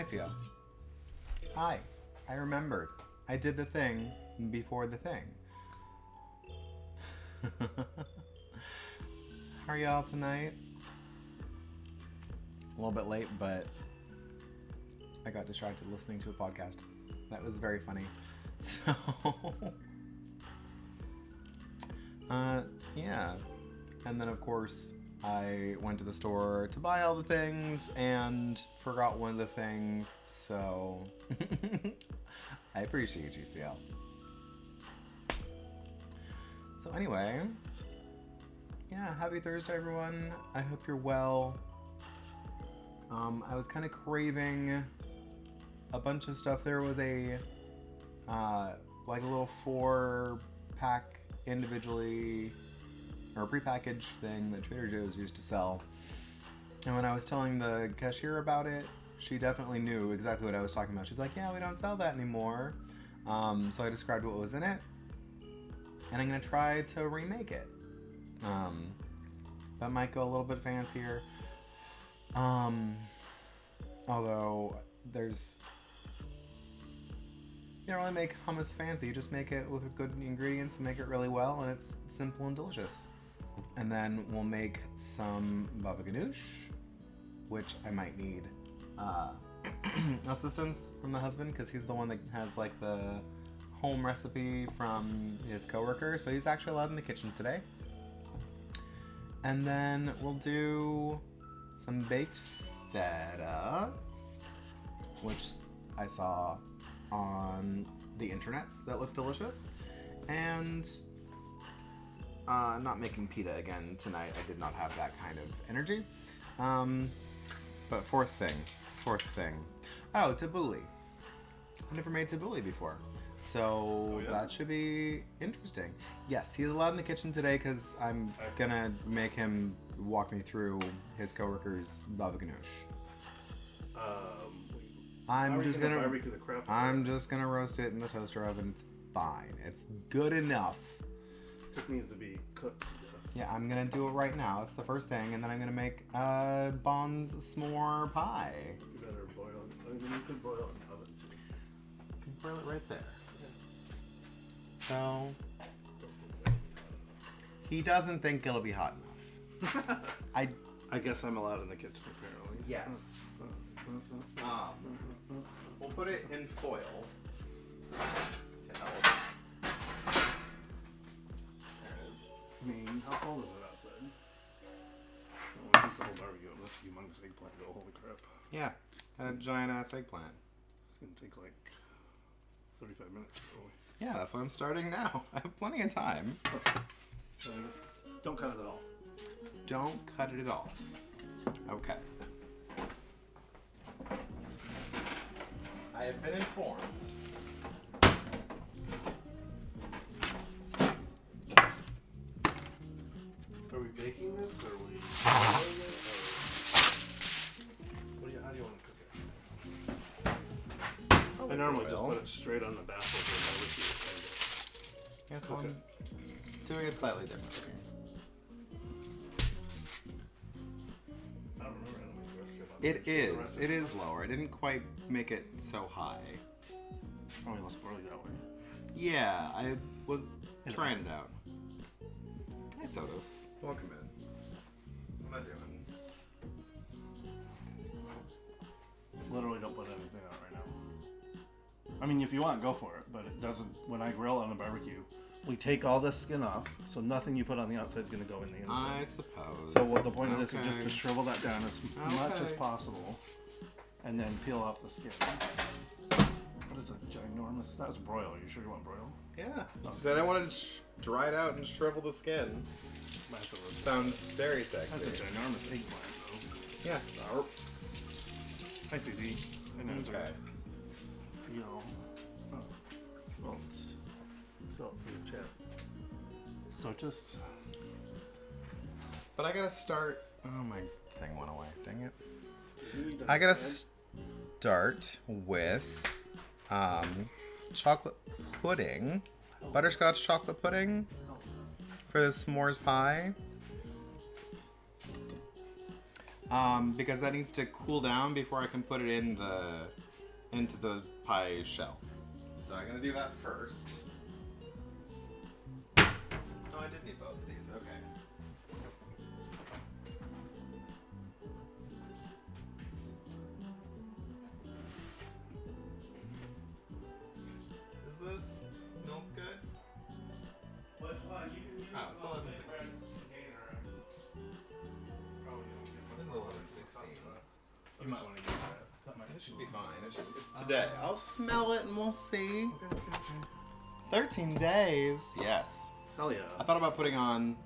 Hi, CL. Hi. I remembered. I did the thing before the thing. How are y'all tonight? A little bit late, but I got distracted listening to a podcast. That was very funny. So, yeah. And then, of course, I went to the store to buy all the things and forgot one of the things, so I appreciate you, CL. So anyway, yeah, happy Thursday, everyone. I hope you're well. I was kind of craving a bunch of stuff. There was a, like a little 4-pack individually, or prepackaged thing that Trader Joe's used to sell. And when I was telling the cashier about it, she definitely knew exactly what I was talking about. She's like, yeah, we don't sell that anymore. So I described what was in it. And I'm going to try to remake it. That might go a little bit fancier. Although there's... You don't really make hummus fancy. You just make it with good ingredients and make it really well. And it's simple and delicious. And then we'll make some baba ganoush, which I might need assistance from the husband because he's the one that has like the home recipe from his coworker, so he's actually allowed in the kitchen today. And then we'll do some baked feta, which I saw on the internets that looked delicious, and not making pita again tonight. I did not have that kind of energy. But fourth thing. Oh, tabbouleh. I never made tabbouleh before. So that should be interesting. Yes, he's allowed in the kitchen today because I'm gonna make him walk me through his coworker's baba ganoush. I'm just gonna roast it in the toaster oven. It's fine. It's good enough. Just needs to be cooked. Yeah, I'm gonna do it right now. It's the first thing, and then I'm gonna make Bond's s'more pie. You better boil it. I mean, you could boil it in the oven. You can boil it right there. Yeah. So he doesn't think it'll be hot enough. I guess I'm allowed in the kitchen apparently. Yes. We'll put it in foil to help. I mean, how cold is it outside? Oh, it's a whole barbecue. That's a humongous eggplant though. Holy crap. Yeah, and a giant ass eggplant. It's gonna take like 35 minutes probably. Yeah, that's why I'm starting now. I have plenty of time. Okay. So I guess don't cut it at all. Don't cut it at all. Okay. I have been informed. Are we baking this, or are we boiling it, or how do you want to cook it? I normally just put it straight on the baffle and Yes, I'm doing it slightly differently. I don't remember how to make It is. It is lower. I didn't quite make it so high. Probably less boiling that way. Yeah, I was trying it out. Hi, Sotos. Welcome in. What am I doing? Literally don't put anything out right now. I mean, if you want, go for it, but it doesn't. When I grill on a barbecue, we take all the skin off, so nothing you put on the outside is going to go in the inside. I suppose. So what the point of this is just to shrivel that down as much as possible, and then peel off the skin. What is a ginormous? That was broil. Are you sure you want broil? Yeah. You said I wanted to dry it out and shrivel the skin. Sounds very sexy. That's a ginormous eggplant, though. Yeah. Hi, CZ. Okay. CEO. Oh. Well, it's so for the chat. So just. But I gotta start. Oh, my thing went away. Dang it. I gotta start with chocolate pudding, butterscotch chocolate pudding for the s'mores pie. because that needs to cool down before I can put it in into the pie shell. So I'm gonna do that first. Oh, I did need both of these. Okay. Is this milk good? Which one? You can use Oh, it's 11:16. What is 11:16? You might want to use that. That might It should be fine. It's today. I'll smell it and we'll see. Okay. 13 days. Yes. Hell yeah. I thought about putting on.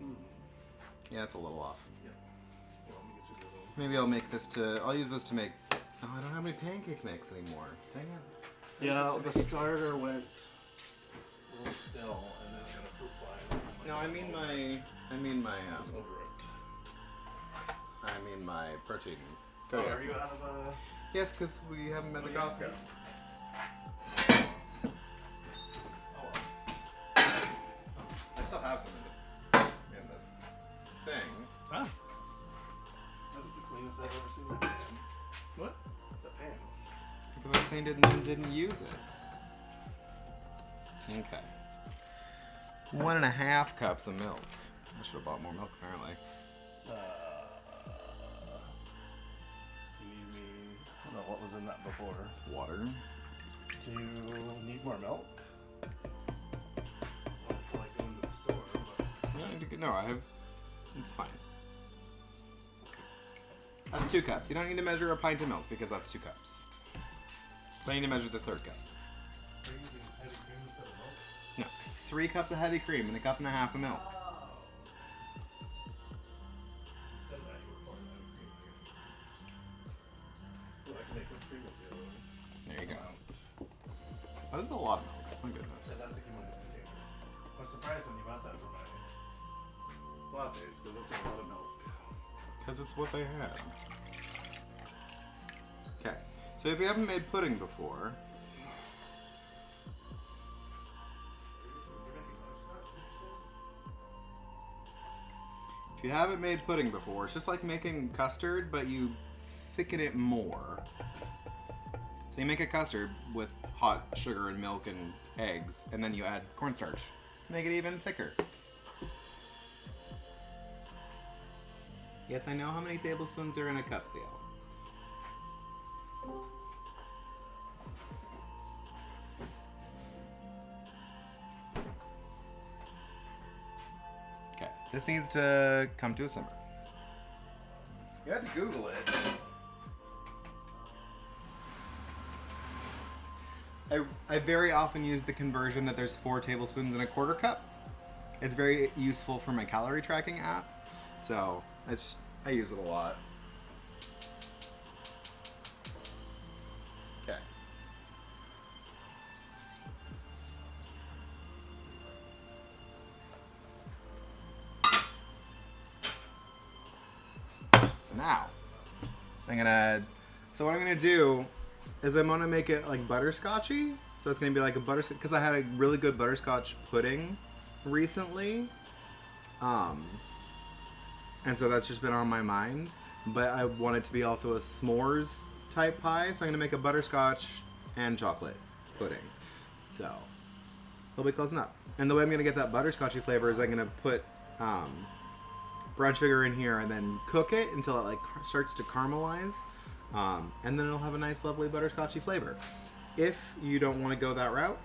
Yeah, it's a little off. Yeah. Well, let me get you the little... Maybe I'll make this I'll use this to make. Oh, I don't have any pancake mix anymore. Dang it. Yeah, the starter went a little still, and then it got a fruit fly. No, I mean my Over it. protein. Oh, are you out of Yes, because we haven't been to Costco. I still have some in the thing. Huh? That was the cleanest I've ever seen that pan. What? The pan. Because I cleaned it and then didn't use it. Okay. 1.5 cups of milk. I should have bought more milk apparently. You need me... I don't know what was in that before. Water. Do you need more milk? I don't feel like going to the store, but... No, I have. It's fine. That's 2 cups. You don't need to measure a pint of milk because that's 2 cups. But I need to measure the 3rd cup. Are you using heavy cream instead of milk? No, it's 3 cups of heavy cream and 1.5 cups of milk. Said that you were pouring heavy cream again. Well, I can make whipped cream with the other one. There you go. Oh, this is a lot of milk. My Yeah, goodness. that's a humongous container. I'm surprised when you bought that for my lattes, because that's a lot of milk. Because it's what they had. Okay, so if you haven't made pudding before, it's just like making custard, but you thicken it more. So you make a custard with hot sugar and milk and eggs, and then you add cornstarch to make it even thicker. Yes, I know how many tablespoons are in a cup, Seal. Okay, this needs to come to a simmer. You have to Google it. I very often use the conversion that there's 4 tablespoons in a 1/4 cup. It's very useful for my calorie tracking app, so I use it a lot. Okay. So now, so what I'm gonna do is I'm gonna make it like butterscotchy. So it's gonna be like a butterscotch, because I had a really good butterscotch pudding recently. And so that's just been on my mind. But I want it to be also a s'mores type pie, so I'm gonna make a butterscotch and chocolate pudding. So it'll be close enough. And the way I'm gonna get that butterscotchy flavor is I'm gonna put brown sugar in here and then cook it until it like starts to caramelize. And then it'll have a nice, lovely butterscotchy flavor. If you don't want to go that route,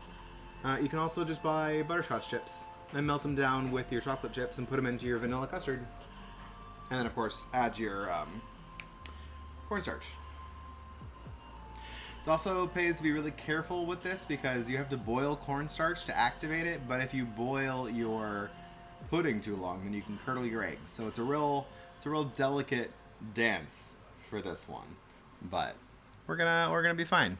you can also just buy butterscotch chips and melt them down with your chocolate chips and put them into your vanilla custard. And then, of course, add your cornstarch. It also pays to be really careful with this because you have to boil cornstarch to activate it, but if you boil your pudding too long, then you can curdle your eggs. So it's a real delicate dance for this one. But we're gonna be fine.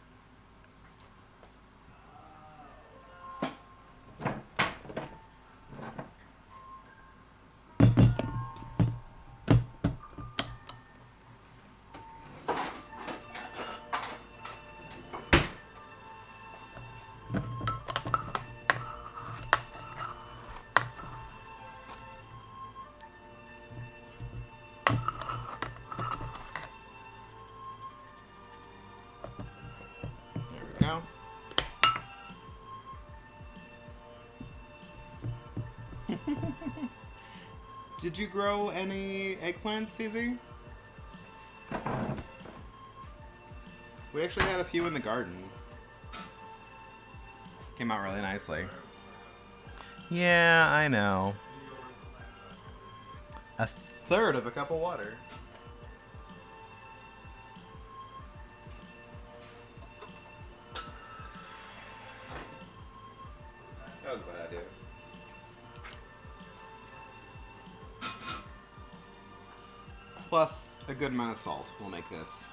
Did you grow any eggplants, CZ? We actually had a few in the garden. Came out really nicely. Yeah, I know. A third of a cup of water. That was a bad idea. Plus, a good amount of salt will make this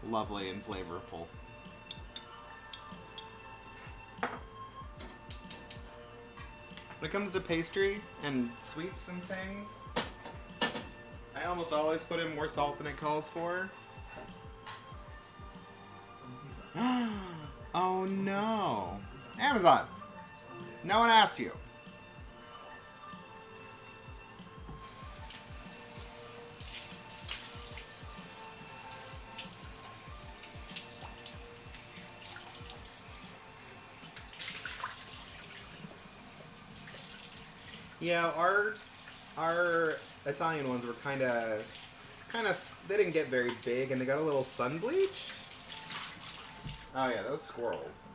lovely and flavorful. When it comes to pastry and sweets and things, I almost always put in more salt than it calls for. Oh no! Amazon! No one asked you. Yeah, our Italian ones were kind of, they didn't get very big, and they got a little sun bleached. Oh yeah, those squirrels.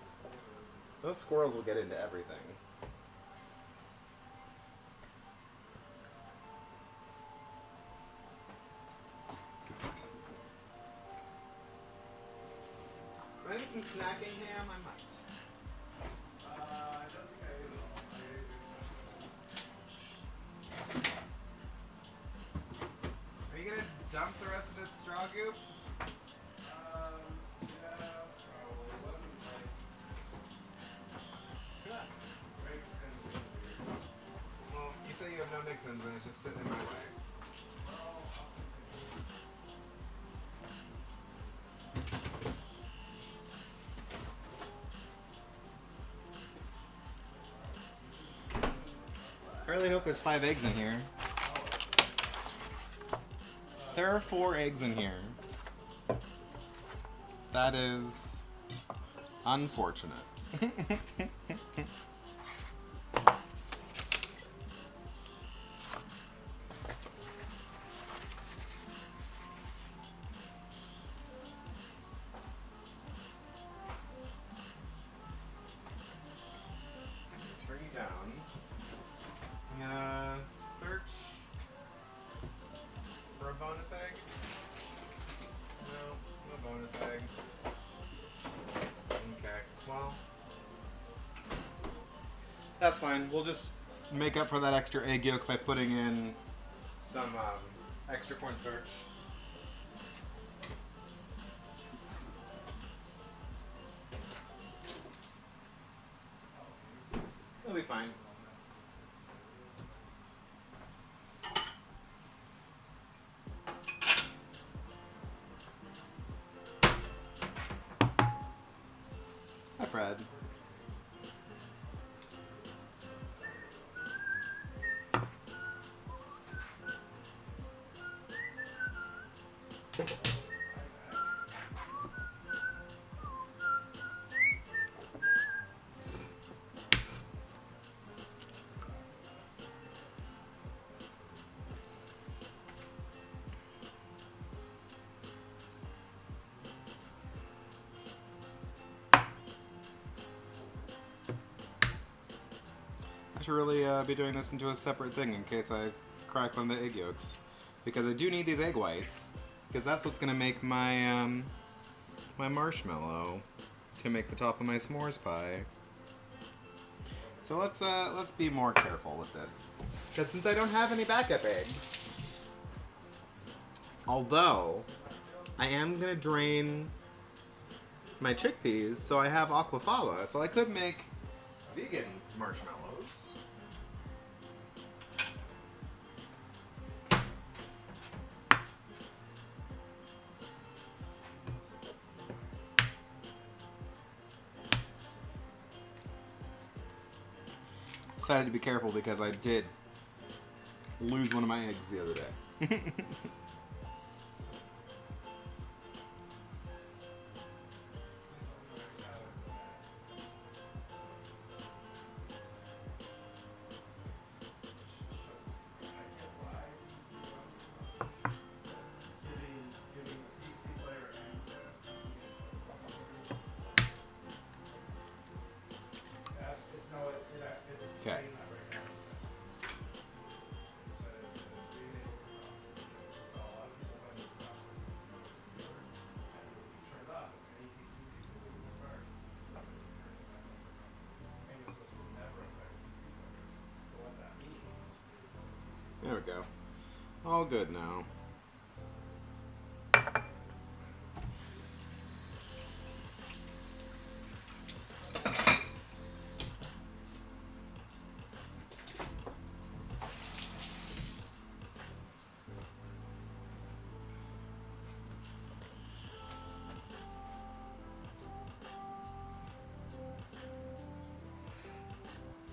Those squirrels will get into everything. Do I need some snacking ham? I might. Are you gonna dump the rest of this straw goop? Well, you say you have no mix-ins and it's just sitting in my way. I really hope there's 5 eggs in here. There are 4 eggs in here. That is unfortunate. Turn you down. I'm gonna search for a bonus egg. No bonus egg. Okay, well, that's fine. We'll just make up for that extra egg yolk by putting in some extra cornstarch. It'll be fine. Hi, Fred. I should really be doing this into a separate thing in case I crack one of the egg yolks. Because I do need these egg whites. Because that's what's going to make my my marshmallow to make the top of my s'mores pie. So let's be more careful with this. Because since I don't have any backup eggs, although I am going to drain my chickpeas, so I have aquafaba, so I could make vegan marshmallows. Decided to be careful because I did lose one of my eggs the other day. There we go. All good now.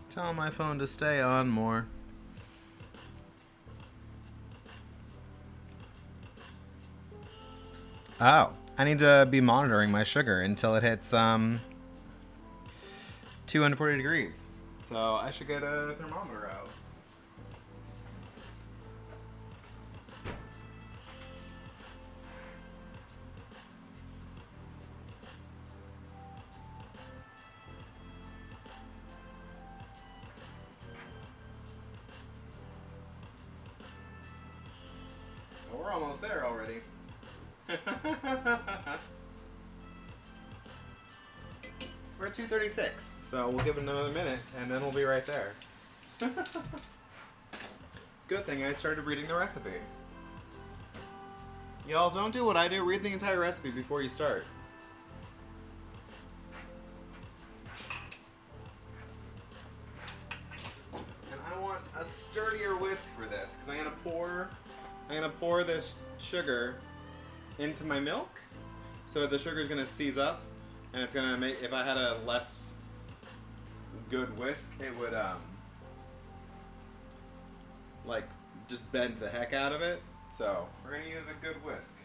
Tell my phone to stay on more. Oh, I need to be monitoring my sugar until it hits 240 degrees. So I should get a thermometer out. Well, we're almost there already. We're at 236, so we'll give it another minute and then we'll be right there. Good thing I started reading the recipe. Y'all, don't do what I do, read the entire recipe before you start. And I want a sturdier whisk for this, because I'm gonna pour this sugar into my milk, so the sugar is gonna seize up, and it's gonna make, if I had a less good whisk, it would like just bend the heck out of it. So we're gonna use a good whisk.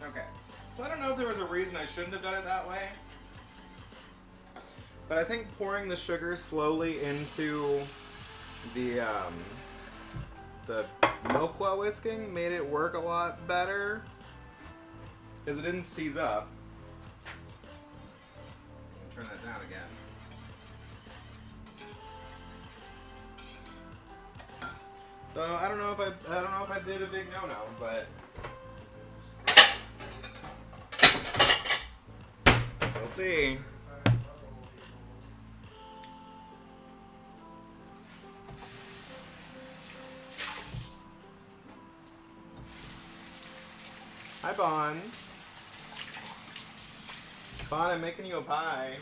Okay, so I don't know if there was a reason I shouldn't have done it that way, but I think pouring the sugar slowly into the milk while whisking made it work a lot better, because it didn't seize up. Turn that down again. So I don't know if I did a big no-no, but we'll see. Hi, Bon. Bon, I'm making you a pie.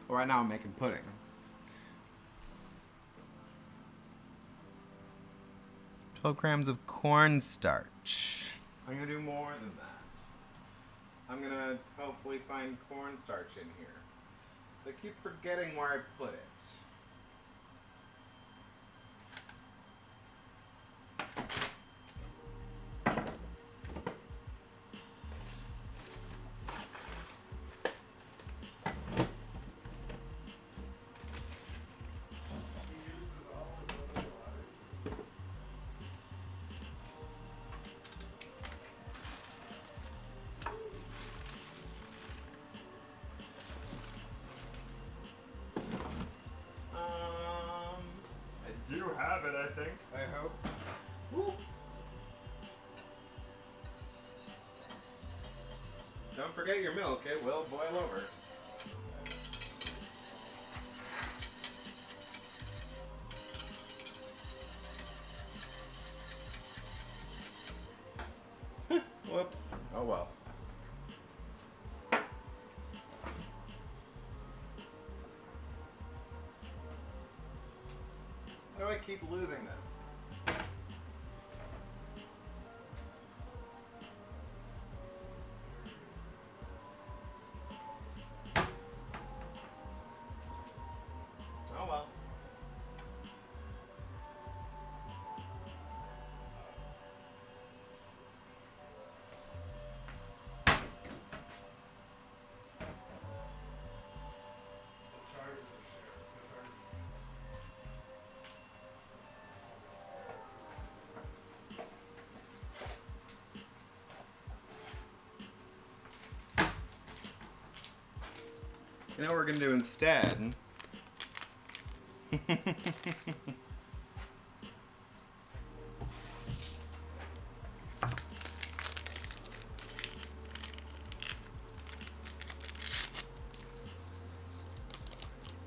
Well, right now I'm making pudding. Grams of cornstarch. I'm gonna do more than that. I'm gonna hopefully find cornstarch in here. So I keep forgetting where I put it. You have it, I think. I hope. Woo. Don't forget your milk, it will boil over. Whoops. Oh well. Why do I keep losing this? Oh well. You know what we're gonna do instead?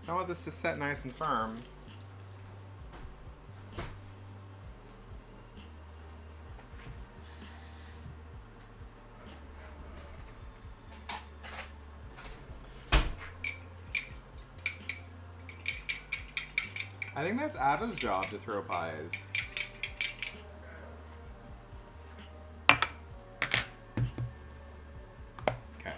I want this to set nice and firm. I think that's Abba's job to throw pies. Okay.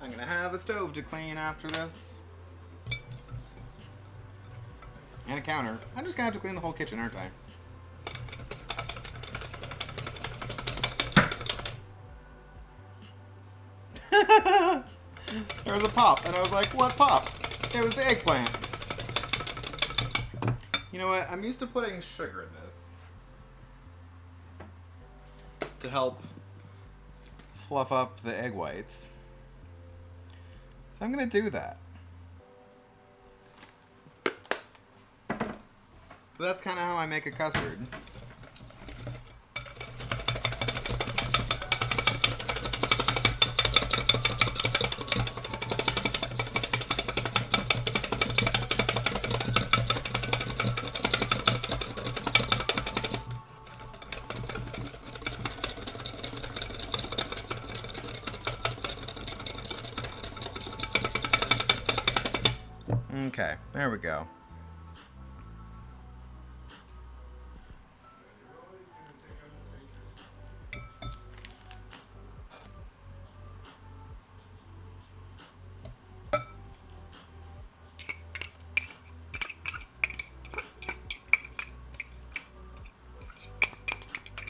I'm gonna have a stove to clean after this. And a counter. I'm just gonna have to clean the whole kitchen, aren't I? There was a pop, and I was like, what popped? It was the eggplant. You know what? I'm used to putting sugar in this to help fluff up the egg whites. So I'm gonna do that. But that's kind of how I make a custard. Okay, there we go.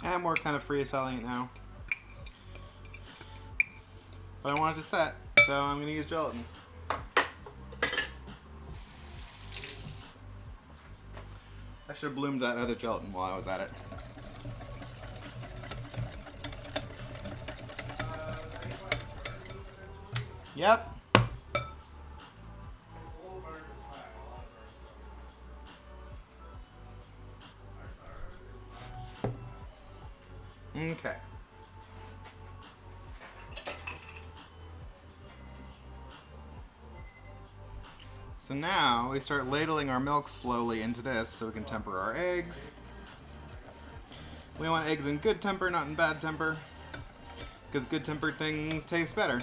And we're kind of freestyling it now. But I want it to set, so I'm going to use gelatin. I should have bloomed that other gelatin while I was at it. Yep. Okay. So now we start ladling our milk slowly into this so we can temper our eggs. We want eggs in good temper, not in bad temper, because good tempered things taste better.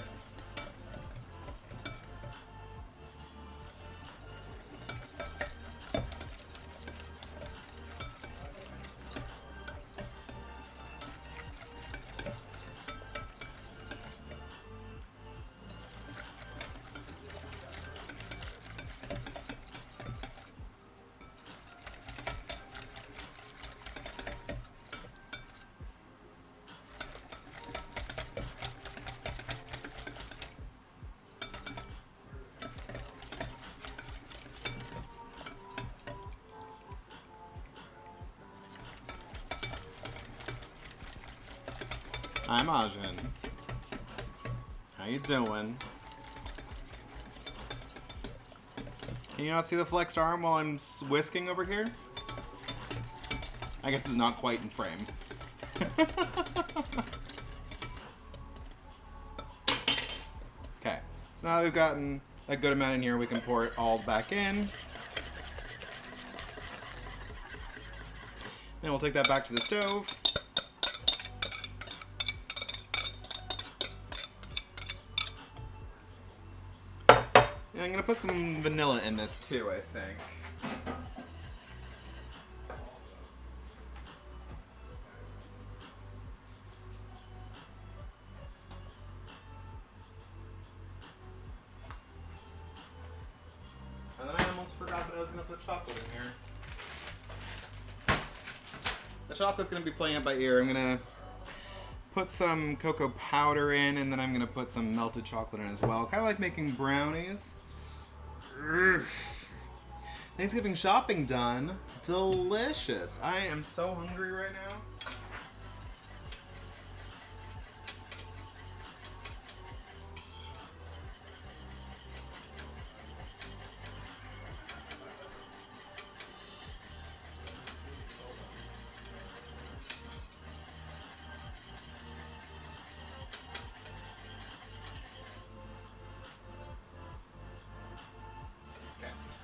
Hi, Majin. How you doing? Can you not see the flexed arm while I'm whisking over here? I guess it's not quite in frame. Okay, so now that we've gotten a good amount in here, we can pour it all back in. Then we'll take that back to the stove. And I'm gonna put some vanilla in this too, I think. forgot that I was going to put chocolate in here. The chocolate's going to be playing it by ear. I'm going to put some cocoa powder in, and then I'm going to put some melted chocolate in as well. Kind of like making brownies. Thanksgiving shopping done. Delicious. I am so hungry right now.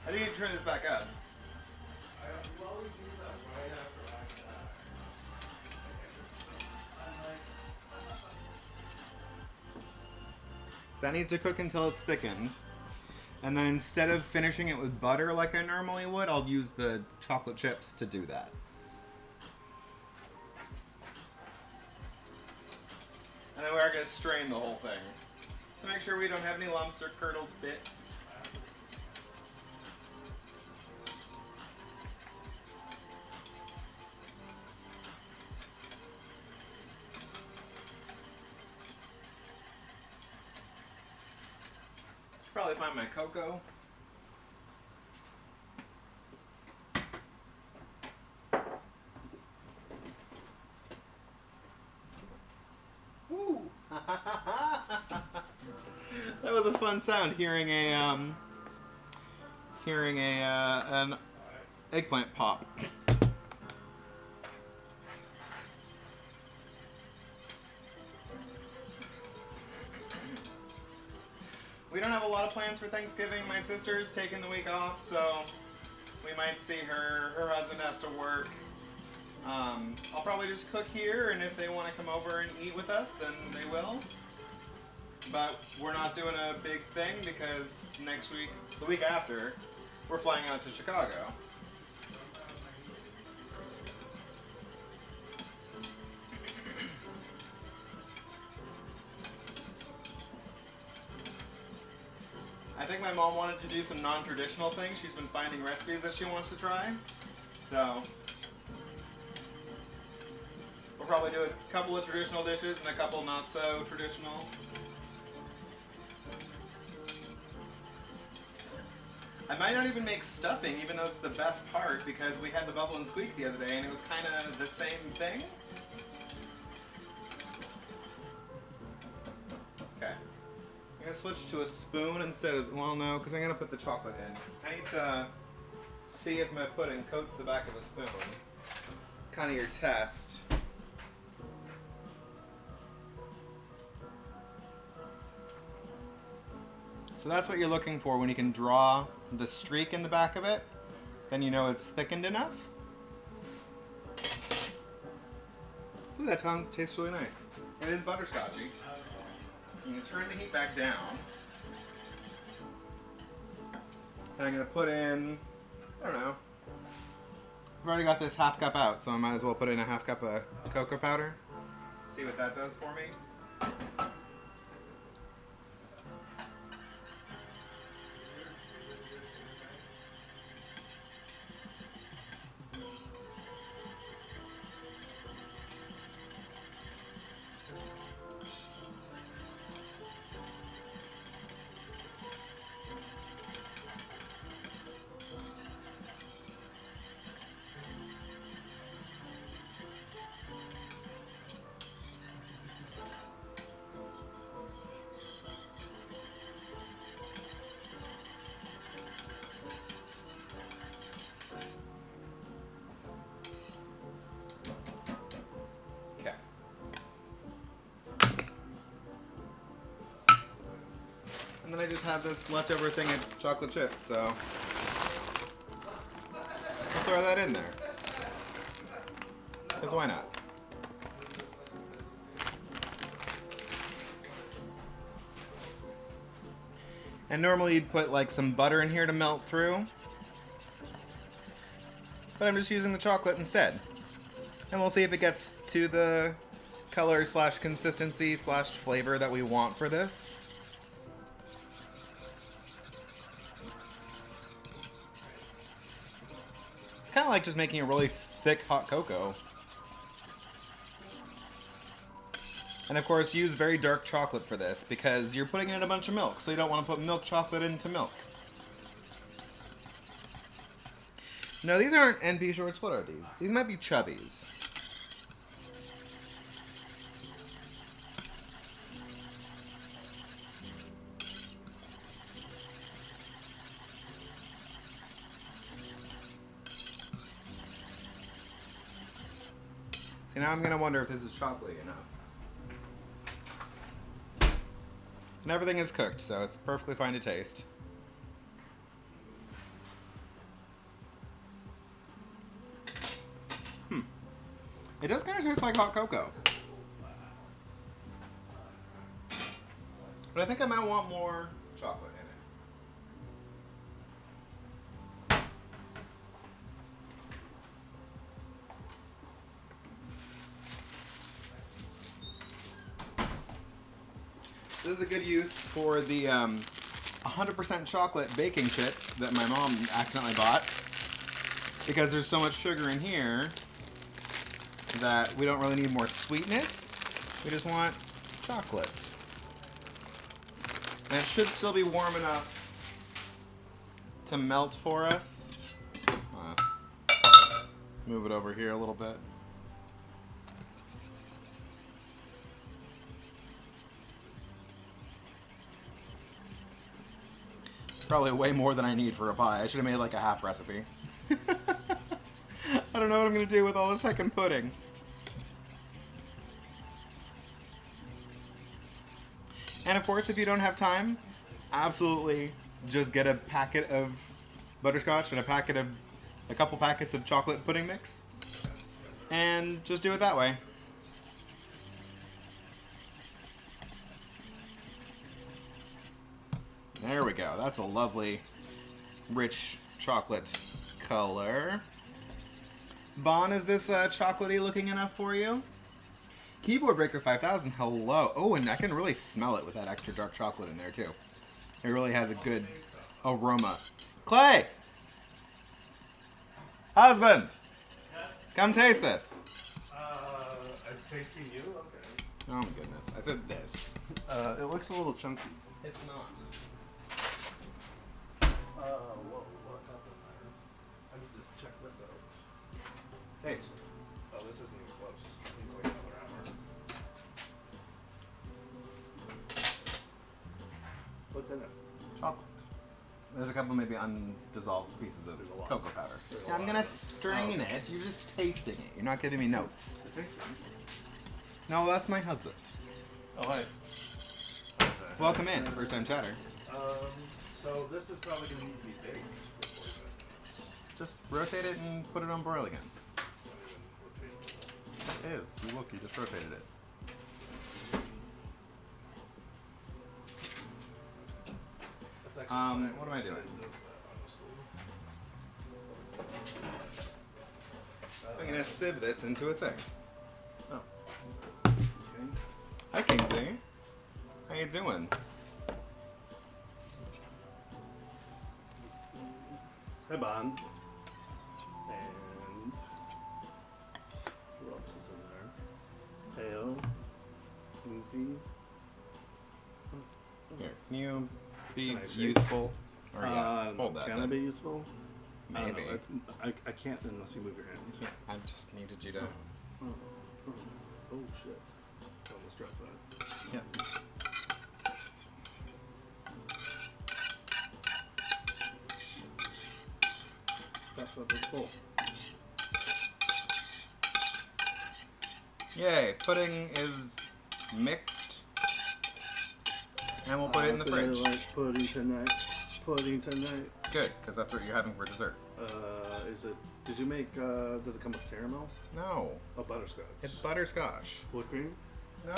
I do need to turn this back up. You always do that right after So that needs to cook until it's thickened. And then instead of finishing it with butter like I normally would, I'll use the chocolate chips to do that. And then we are going to strain the whole thing. To make sure we don't have any lumps or curdled bits. Probably find my cocoa. Woo! That was a fun sound hearing an eggplant pop. We don't have a lot of plans for Thanksgiving. My sister's taking the week off, so we might see her. Her husband has to work. I'll probably just cook here, and if they want to come over and eat with us, then they will. But we're not doing a big thing because next week, the week after, we're flying out to Chicago. I think my mom wanted to do some non-traditional things. She's been finding recipes that she wants to try. So we'll probably do a couple of traditional dishes and a couple not so traditional. I might not even make stuffing, even though it's the best part, because we had the Buffalo and Squeak the other day and it was kind of the same thing. Okay. I'm going to switch to a spoon instead of, well, no, because I'm going to put the chocolate in. I need to see if my pudding coats the back of a spoon. It's kind of your test. So that's what you're looking for when you can draw the streak in the back of it. Then you know it's thickened enough. Ooh, that tastes really nice. It is butterscotchy. I'm going to turn the heat back down. And I'm going to put in, I don't know. I've already got this half cup out, so I might as well put in a half cup of cocoa powder. See what that does for me. And then I just have this leftover thing of chocolate chips, so I'll throw that in there. Because why not? And normally you'd put like some butter in here to melt through. But I'm just using the chocolate instead. And we'll see if it gets to the color / consistency / flavor that we want for this. It's kind of like just making a really thick hot cocoa. And of course, use very dark chocolate for this because you're putting in a bunch of milk, so you don't want to put milk chocolate into milk. No, these aren't NP shorts. What are these? These might be chubbies. See, now I'm going to wonder if this is chocolatey enough. And everything is cooked, so it's perfectly fine to taste. It does kind of taste like hot cocoa. But I think I might want more chocolate in it. This is a good use for the 100% chocolate baking chips that my mom accidentally bought. Because there's so much sugar in here that we don't really need more sweetness. We just want chocolate. And it should still be warm enough to melt for us. Move it over here a little bit. Probably way more than I need for a pie. I should have made like a half recipe. I don't know what I'm going to do with all this heckin' pudding. And of course, if you don't have time, absolutely just get a packet of butterscotch and a couple packets of chocolate pudding mix. And just do it that way. There we go. That's a lovely, rich chocolate color. Bon, is this chocolatey looking enough for you? Keyboard Breaker 5000, hello. Oh, and I can really smell it with that extra dark chocolate in there, too. It really has a good aroma. Clay! Husband! Come taste this. I'm tasting you? Okay. Oh my goodness. I said this. It looks a little chunky. It's not. Whoa, what happened there? I need to check this out. Taste. Oh, this isn't even close. It needs like another hour. What's in it? Chocolate. There's a couple maybe undissolved pieces of There's a lot. cocoa powder. There's a Yeah, I'm lot. gonna strain Oh, okay. it. You're just tasting it. You're not giving me notes. It tastes good. No, that's my husband. Oh, hi. Welcome in, first time chatter. So this is probably going to need to be baked for 45 minutes. Just rotate it and put it on broil again. Not even rotate it. It is. You look, you just rotated it. That's actually fine. What am I doing? I'm gonna sieve this into a thing. Oh. Okay. Hi, Kingsley. How you doing? Hi, Bond. And who else is in there? Teo. Easy. Here, can you be Can I shake? useful? Or yeah, hold that. Can I then. be useful? I don't Maybe. know, I can't unless you move your hand. I just needed you to. Oh shit. Almost dropped that. Yeah. That's what it's full. Yay! Pudding is mixed, and we'll put it in the I feel fridge. like pudding tonight. Pudding tonight. Good, because that's what you're having for dessert. Is it? Did you make? Does it come with caramel? No, Oh, butterscotch. it's butterscotch. Whipped cream. No,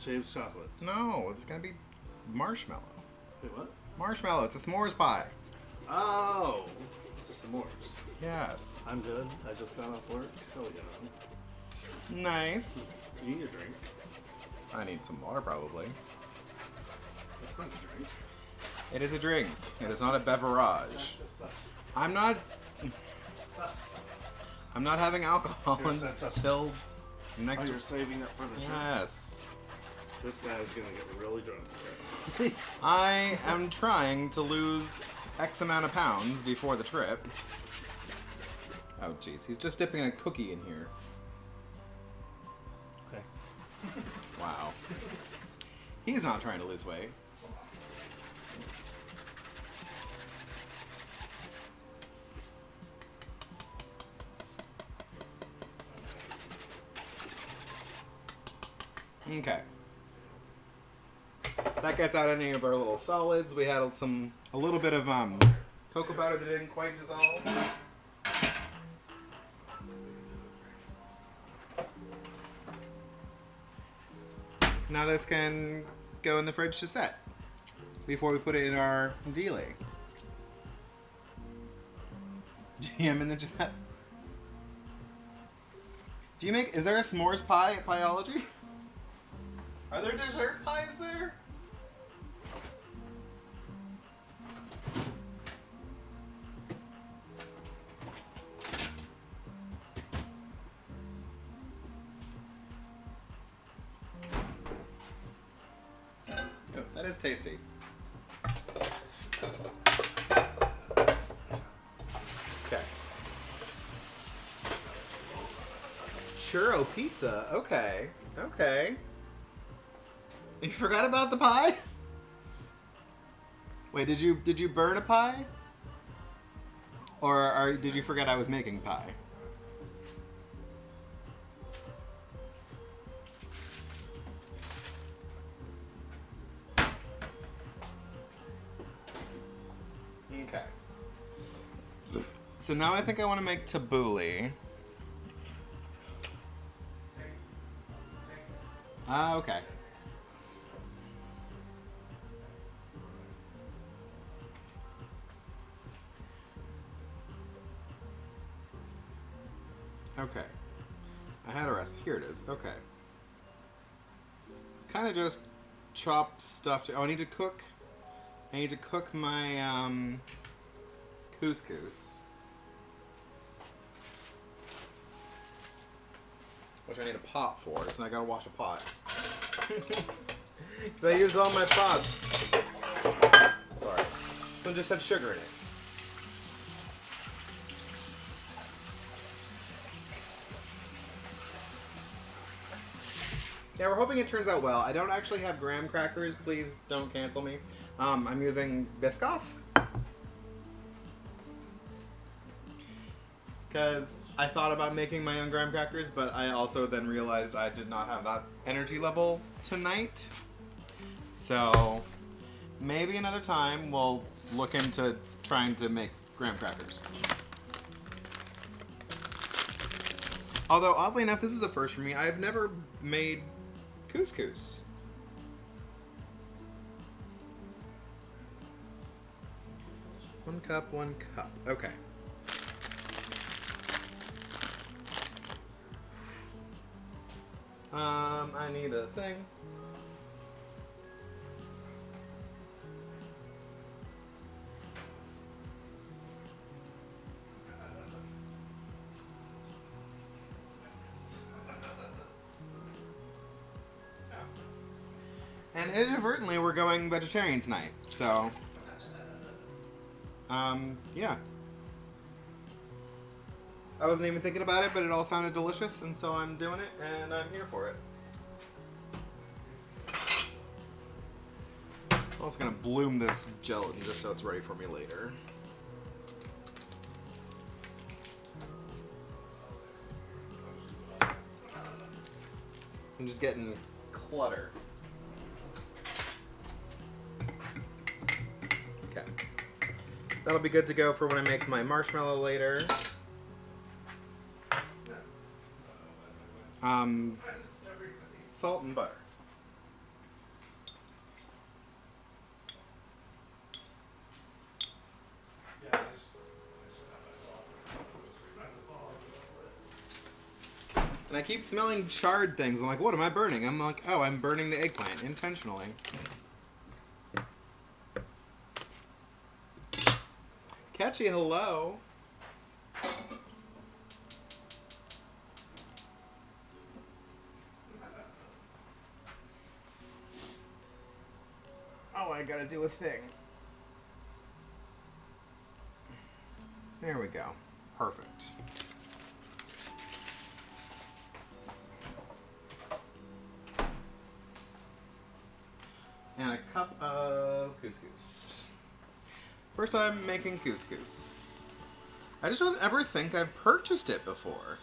Shaved chocolate. no, it's gonna be marshmallow. Wait, what? Marshmallow. It's a s'mores pie. Oh, it's a s'mores. Yes. I'm good. I just got off work. Oh, you know. Nice. You need a drink. I need some water, probably. That's not a drink. It is a drink. It is not a beverage. I'm not. I'm not having alcohol Yes, that's us. until Oh, next. you're saving it for the trip. Yes. This guy's gonna get really drunk. I am trying to lose X amount of pounds before the trip. Oh, jeez. He's just dipping a cookie in here. Okay. Wow. He's not trying to lose weight. Okay. That gets out any of our little solids. We had a little bit of cocoa butter that didn't quite dissolve. Now this can go in the fridge to set before we put it in our dealie. GM in the chat. Do you make? Is there a s'mores pie at Pieology? Are there dessert pies there? Oh, that is tasty. Okay. Churro pizza. Okay. Okay. You forgot about the pie? Wait, did you burn a pie? Or did you forget I was making pie? Okay. So now I think I want to make tabbouleh. Ah, okay. Okay. I had a recipe. Here it is. Okay. It's kind of just chopped stuff. Oh, I need to cook my couscous. Which I need a pot for, so I gotta wash a pot. So I used all my pots. Sorry. This one just had sugar in it. Yeah, we're hoping it turns out well. I don't actually have graham crackers. Please don't cancel me. I'm using Biscoff. Because I thought about making my own graham crackers, but I also then realized I did not have that energy level tonight. So maybe another time we'll look into trying to make graham crackers. Although, oddly enough, this is a first for me. I've never made couscous. One cup. Okay. I need a thing. And inadvertently, we're going vegetarian tonight, so... yeah. I wasn't even thinking about it, but it all sounded delicious, and so I'm doing it, and I'm here for it. I'm also gonna bloom this gelatin just so it's ready for me later. I'm just getting clutter. Okay. That'll be good to go for when I make my marshmallow later. Salt and butter. And I keep smelling charred things. I'm like, what am I burning? I'm like, oh, I'm burning the eggplant intentionally. Catchy, hello. I gotta do a thing. There we go. Perfect. And a cup of couscous. First time making couscous. I just don't ever think I've purchased it before.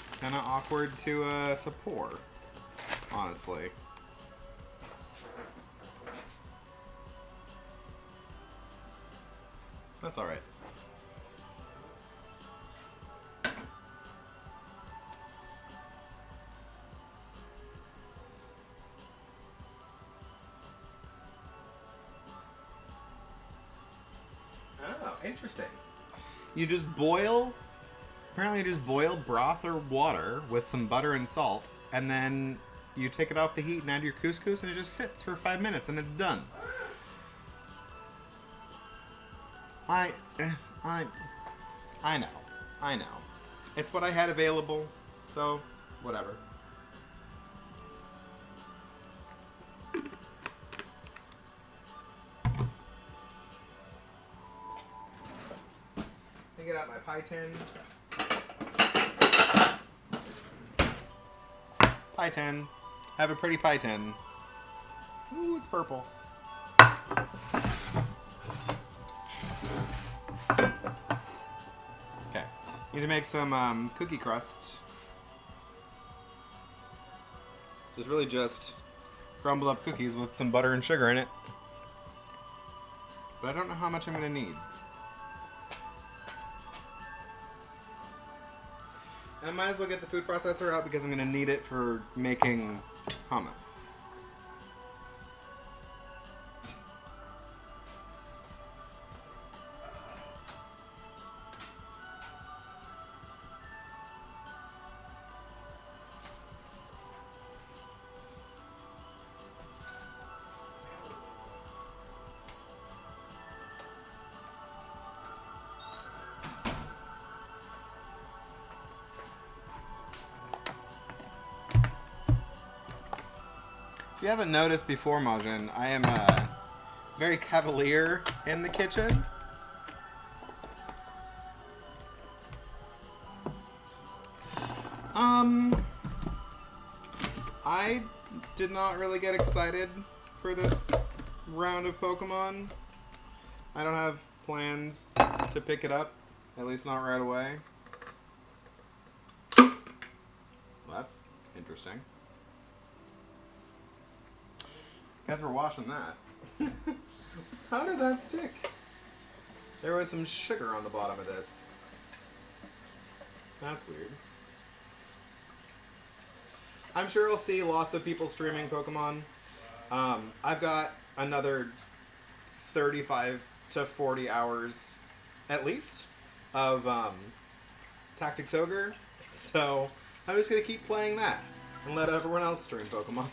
It's kind of awkward to pour, honestly. That's all right. Oh, interesting. You just boil, apparently you just boil broth or water with some butter and salt, and then you take it off the heat and add your couscous, and it just sits for 5 minutes, and it's done. I know. It's what I had available, so whatever. Get out my pie tin. Pie tin. Have a pretty pie tin. Ooh, it's purple. Okay. Need to make some cookie crust. It's really just crumbled up cookies with some butter and sugar in it. But I don't know how much I'm going to need. And I might as well get the food processor out because I'm going to need it for making hummus. If you haven't noticed before, Majin, I am very cavalier in the kitchen. I did not really get excited for this round of Pokemon. I don't have plans to pick it up, at least not right away. Well, that's interesting. Guess we're washing that. How did that stick? There was some sugar on the bottom of this. That's weird. I'm sure I'll see lots of people streaming Pokemon. I've got another 35 to 40 hours, at least, of Tactics Ogre. So I'm just going to keep playing that and let everyone else stream Pokemon.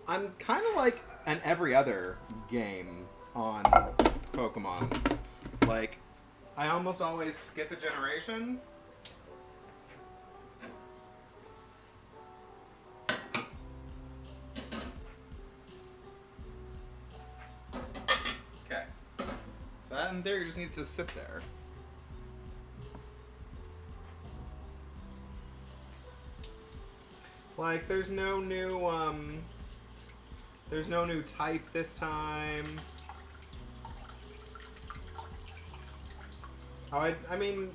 I'm kind of like an every other game on Pokemon. Like, I almost always skip a generation. Okay. So that in theory just needs to sit there. Like, there's no new type this time. Oh, I mean,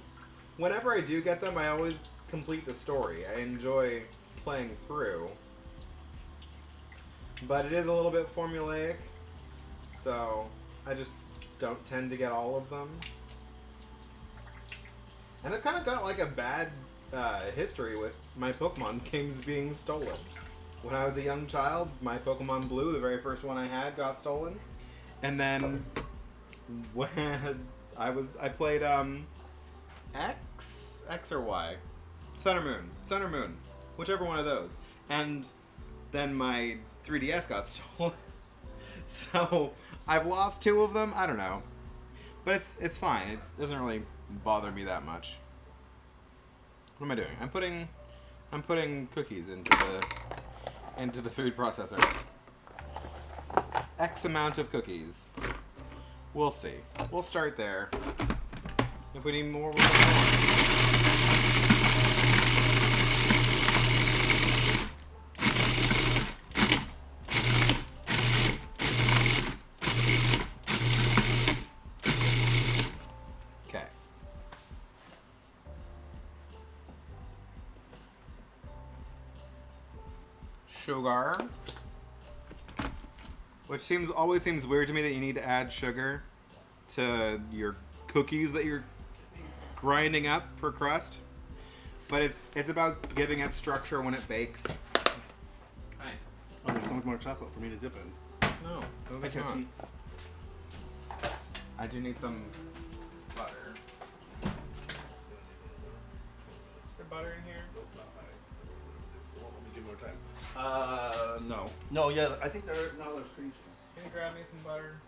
whenever I do get them, I always complete the story. I enjoy playing through. But it is a little bit formulaic, so I just don't tend to get all of them. And I've kind of got like a bad history with my Pokemon games being stolen. When I was a young child, my Pokemon Blue, the very first one I had, got stolen. And then when I played X or Y? Sun or Moon, whichever one of those. And then my 3DS got stolen. So I've lost 2 of them. I don't know, but it's fine. It doesn't really bother me that much. What am I doing? I'm putting cookies into the food processor. X amount of cookies. We'll see. We'll start there. If we need more, we'll get more. Okay. Sugar. Which always seems weird to me that you need to add sugar to your cookies that you're grinding up for crust. But it's about giving it structure when it bakes. Hi. Oh, there's no more chocolate for me to dip in. No, I there's can't not. see. I do need some butter. Is there butter in here? Let me give more time. No. No, yeah, I think there's cream cheese. Can you grab me some butter?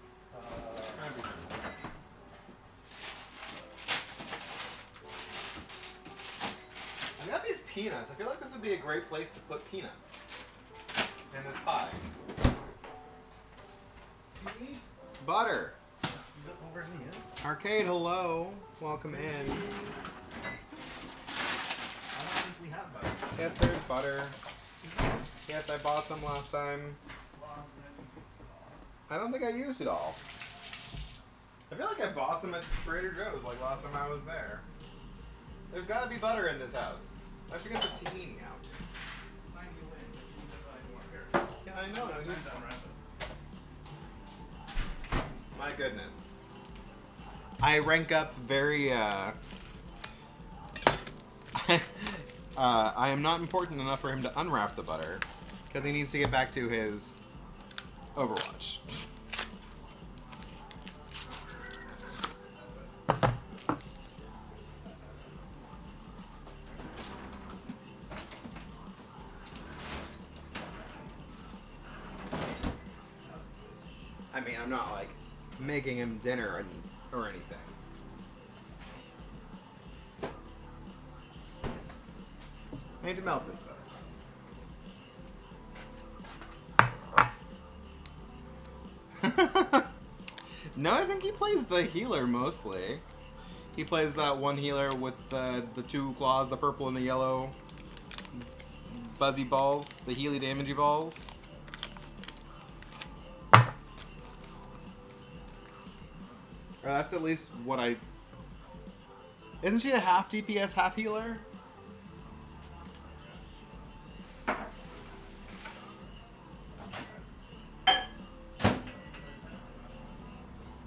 Grab me some. I got these peanuts. I feel like this would be a great place to put peanuts in this pie. Butter. Over in the ends. Arcade, hello. Welcome in. I don't think we have butter. Yes, there's butter. Yes, I bought some last time. I don't think I used it all. I feel like I bought some at Trader Joe's like last time I was there. There's gotta be butter in this house. I should get the tahini out. Yeah, I know. My goodness. I rank up very, I am not important enough for him to unwrap the butter, because he needs to get back to his Overwatch. I mean, I'm not like making him dinner or anything. I need to melt this though. No, I think he plays the healer mostly. He plays that one healer with the 2 claws, the purple and the yellow buzzy balls, the Healy damagey balls. Or that's at least what I... Isn't she a half DPS, half healer?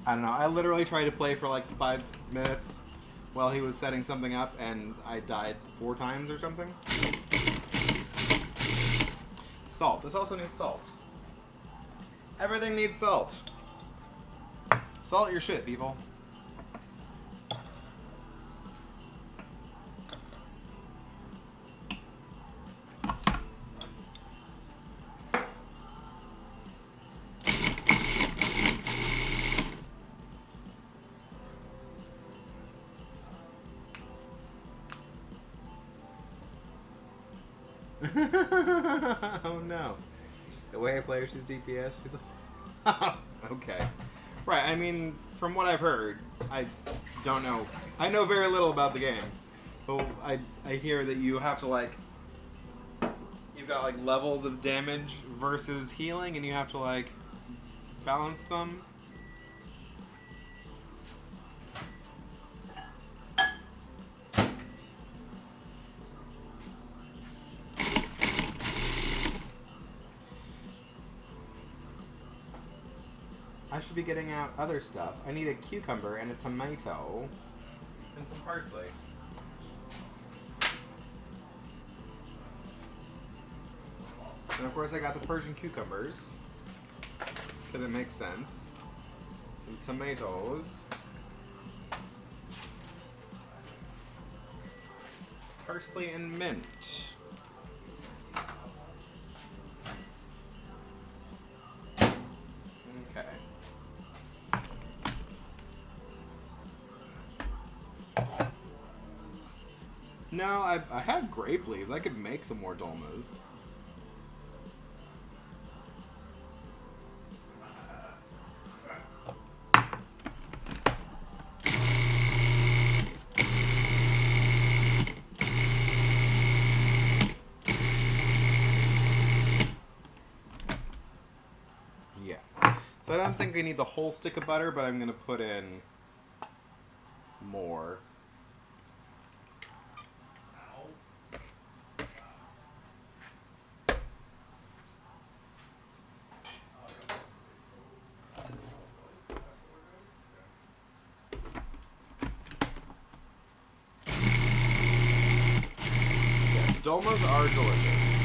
I don't know. I literally tried to play for like 5 minutes while he was setting something up, and I died 4 times or something. Salt. This also needs salt. Everything needs salt. Salt your shit, people. Oh no. The way I play her, she's DPS. She's like, okay. Right, I mean, from what I've heard, I don't know. I know very little about the game. But I hear that you have to, like, you've got, like, levels of damage versus healing, and you have to, like, balance them. I should be getting out other stuff. I need a cucumber and a tomato and some parsley. And of course I got the Persian cucumbers, because it makes sense. Some tomatoes. Parsley and mint. No, I have grape leaves. I could make some more dolmas. Yeah. So I don't think we need the whole stick of butter, but I'm going to put in more. Yes, dolmas are delicious.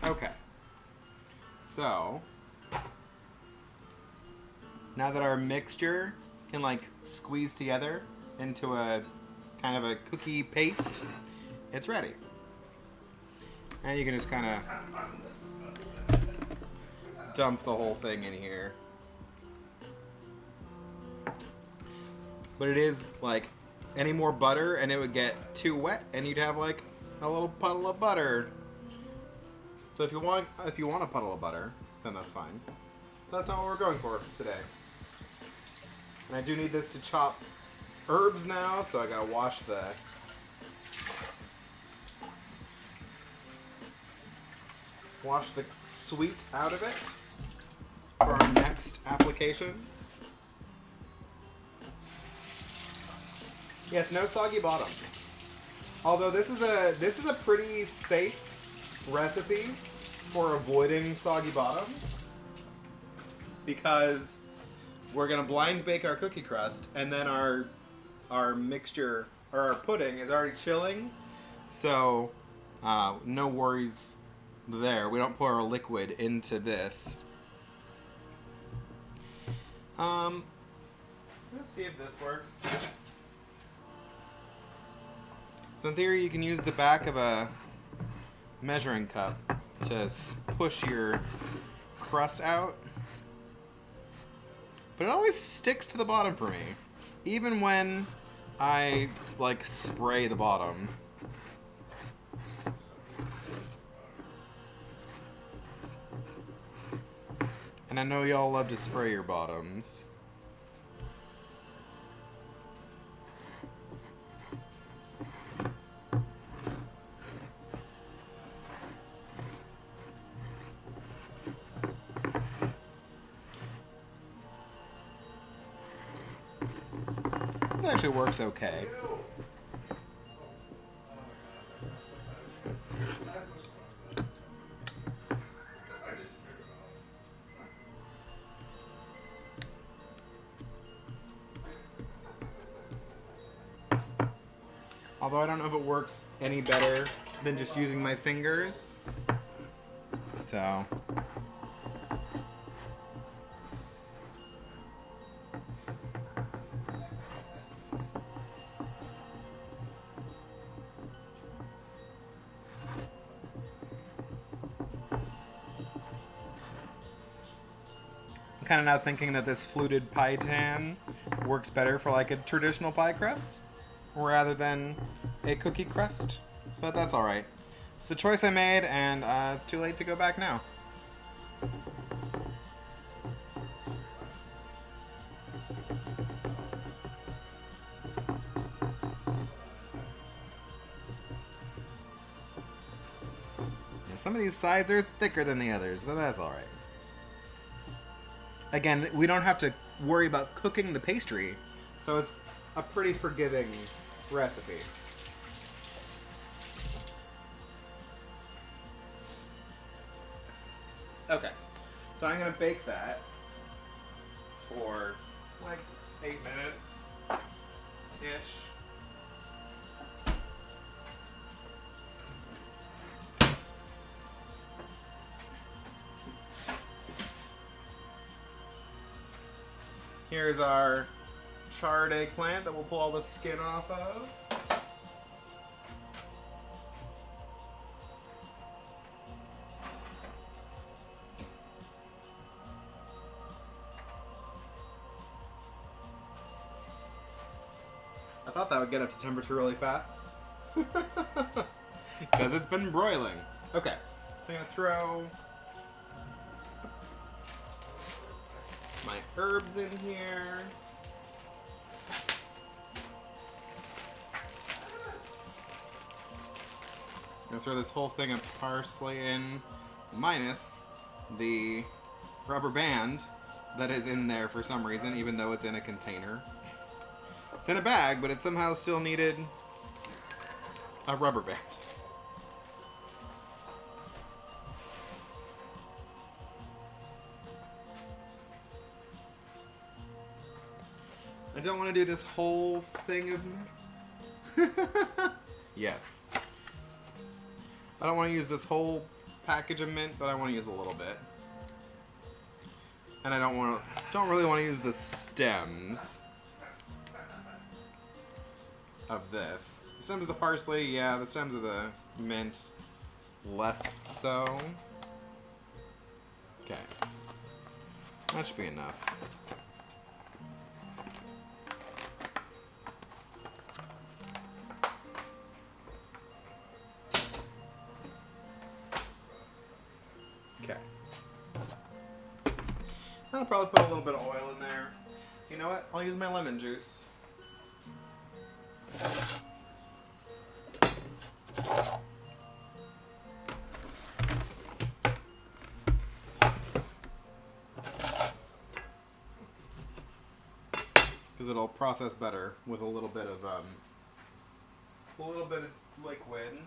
Okay. So, now that our mixture can like squeeze together into a kind of a cookie paste, it's ready. And you can just kind of dump the whole thing in here. But it is like any more butter and it would get too wet and you'd have like a little puddle of butter. So if you want a puddle of butter, then that's fine. That's not what we're going for today. And I do need this to chop herbs now, so I gotta wash the sweet out of it for our next application. Yes, no soggy bottoms. Although this is a pretty safe recipe for avoiding soggy bottoms, because we're gonna blind bake our cookie crust, and then our mixture or our pudding is already chilling, so no worries there. We don't pour our liquid into this. Let's see if this works. So in theory, you can use the back of a measuring cup to push your crust out. But it always sticks to the bottom for me, even when I like spray the bottom. And I know y'all love to spray your bottoms. This actually works okay. Although I don't know if it works any better than just using my fingers. So. I'm kind of now thinking that this fluted pie tin works better for like a traditional pie crust rather than a cookie crust, but that's all right. It's the choice I made, and it's too late to go back now. Yeah, some of these sides are thicker than the others, but that's all right. Again, we don't have to worry about cooking the pastry, so it's a pretty forgiving recipe. Okay, so I'm gonna bake that for like 8 minutes ish. Here's our charred eggplant that we'll pull all the skin off of. thought that would get up to temperature really fast. Because it's been broiling. Okay, so I'm gonna throw my herbs in here. So I'm gonna throw this whole thing of parsley in, minus the rubber band that is in there for some reason, even though it's in a container. It's in a bag, but it somehow still needed a rubber band. I don't want to do this whole thing of... Yes. I don't want to use this whole package of mint, but I want to use a little bit. And I don't really want to use the stems of this. The stems of the parsley, yeah, the stems of the mint, less so. Okay. That should be enough. Okay. I'll probably put a little bit of oil in there. You know what? I'll use my lemon juice. Because it'll process better with a little bit of liquid.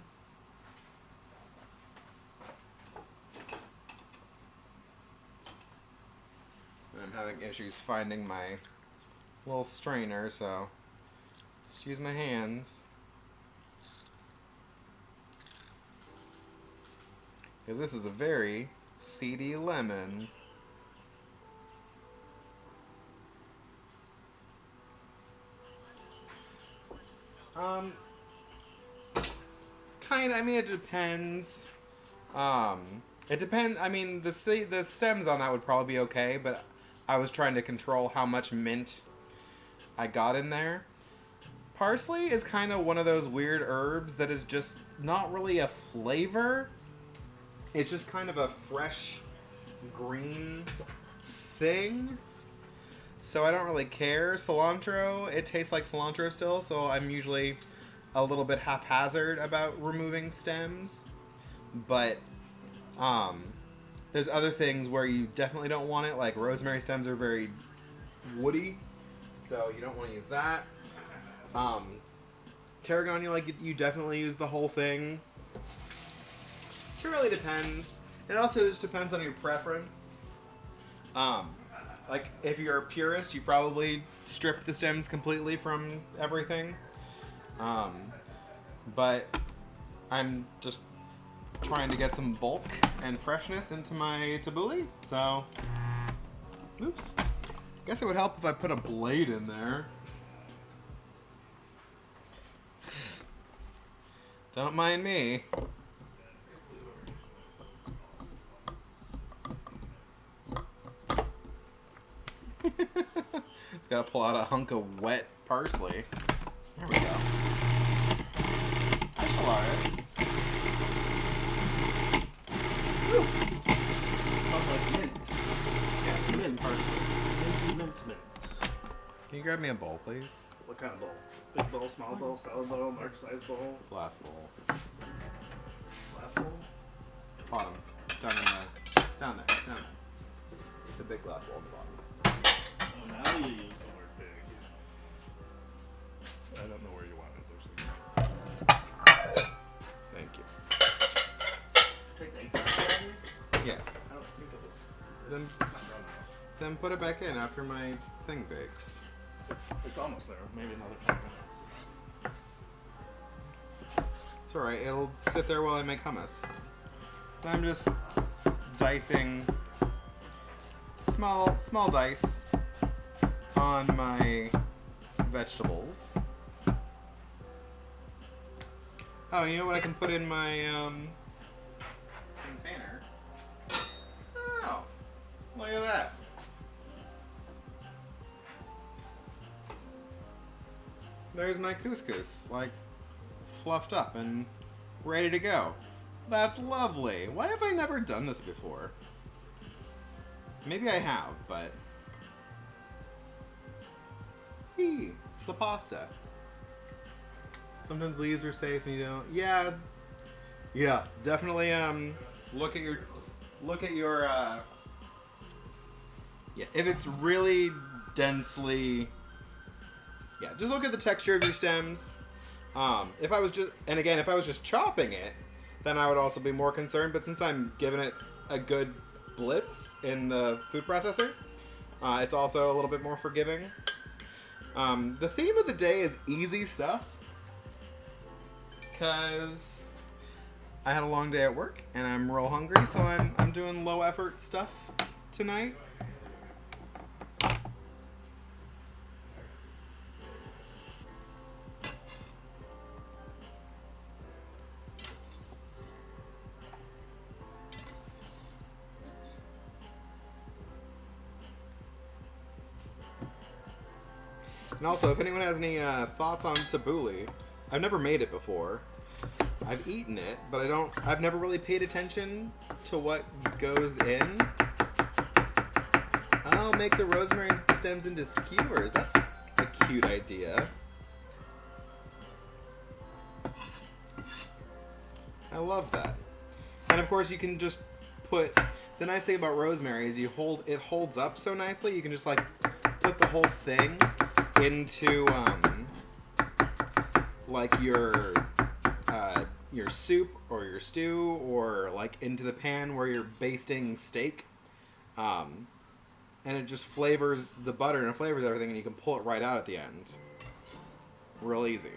And I'm having issues finding my little strainer, so just use my hands. Because this is a very seedy lemon. Kinda, I mean, it depends. It depends, I mean, the stems on that would probably be okay, but I was trying to control how much mint I got in there. Parsley is kind of one of those weird herbs that is just not really a flavor. It's just kind of a fresh green thing. So I don't really care. Cilantro, it tastes like cilantro still, so I'm usually a little bit haphazard about removing stems. But there's other things where you definitely don't want it, like rosemary stems are very woody, so you don't want to use that. Tarragon, you definitely use the whole thing. It really depends. It also just depends on your preference. Like, if you're a purist, you probably strip the stems completely from everything. But I'm just trying to get some bulk and freshness into my tabbouleh, so... Oops. Guess it would help if I put a blade in there. Don't mind me. It's gotta pull out a hunk of wet parsley. There we go. Hi, Shalaris. Smells like mint. Yeah, it's mint parsley. Mint. Can you grab me a bowl, please? What kind of bowl? Big bowl, small bowl, salad bowl, large size bowl? Glass bowl. Glass bowl? Bottom. Down there. The big glass bowl at the bottom. Oh, now you use the word big. I don't know where you want it. There's Thank you. Take the egg out of here? Yes. I don't think it was. Then put it back in after my thing bakes. It's almost there. Maybe another 10 minutes. It's alright, it'll sit there while I make hummus. So I'm just dicing small dice on my vegetables. Oh, you know what I can put in my container? Oh, look at that. there's my couscous, like, fluffed up and ready to go. That's lovely. Why have I never done this before? Maybe I have, but... Hey, it's the pasta. Sometimes leaves are safe and you don't. Yeah. Yeah, definitely, look at your, yeah, if it's really densely, yeah, just look at the texture of your stems. If I was just chopping it, then I would also be more concerned, but since I'm giving it a good blitz in the food processor, it's also a little bit more forgiving. The theme of the day is easy stuff, because I had a long day at work and I'm real hungry, so I'm doing low effort stuff tonight. And also, if anyone has any thoughts on tabbouleh, I've never made it before. I've eaten it, but I've never really paid attention to what goes in. Oh, make the rosemary stems into skewers. That's a cute idea. I love that. And of course, you can just put... The nice thing about rosemary is it holds up so nicely, you can just like put the whole thing into like your soup or your stew, or like into the pan where you're basting steak, and it just flavors the butter and it flavors everything, and you can pull it right out at the end real easy.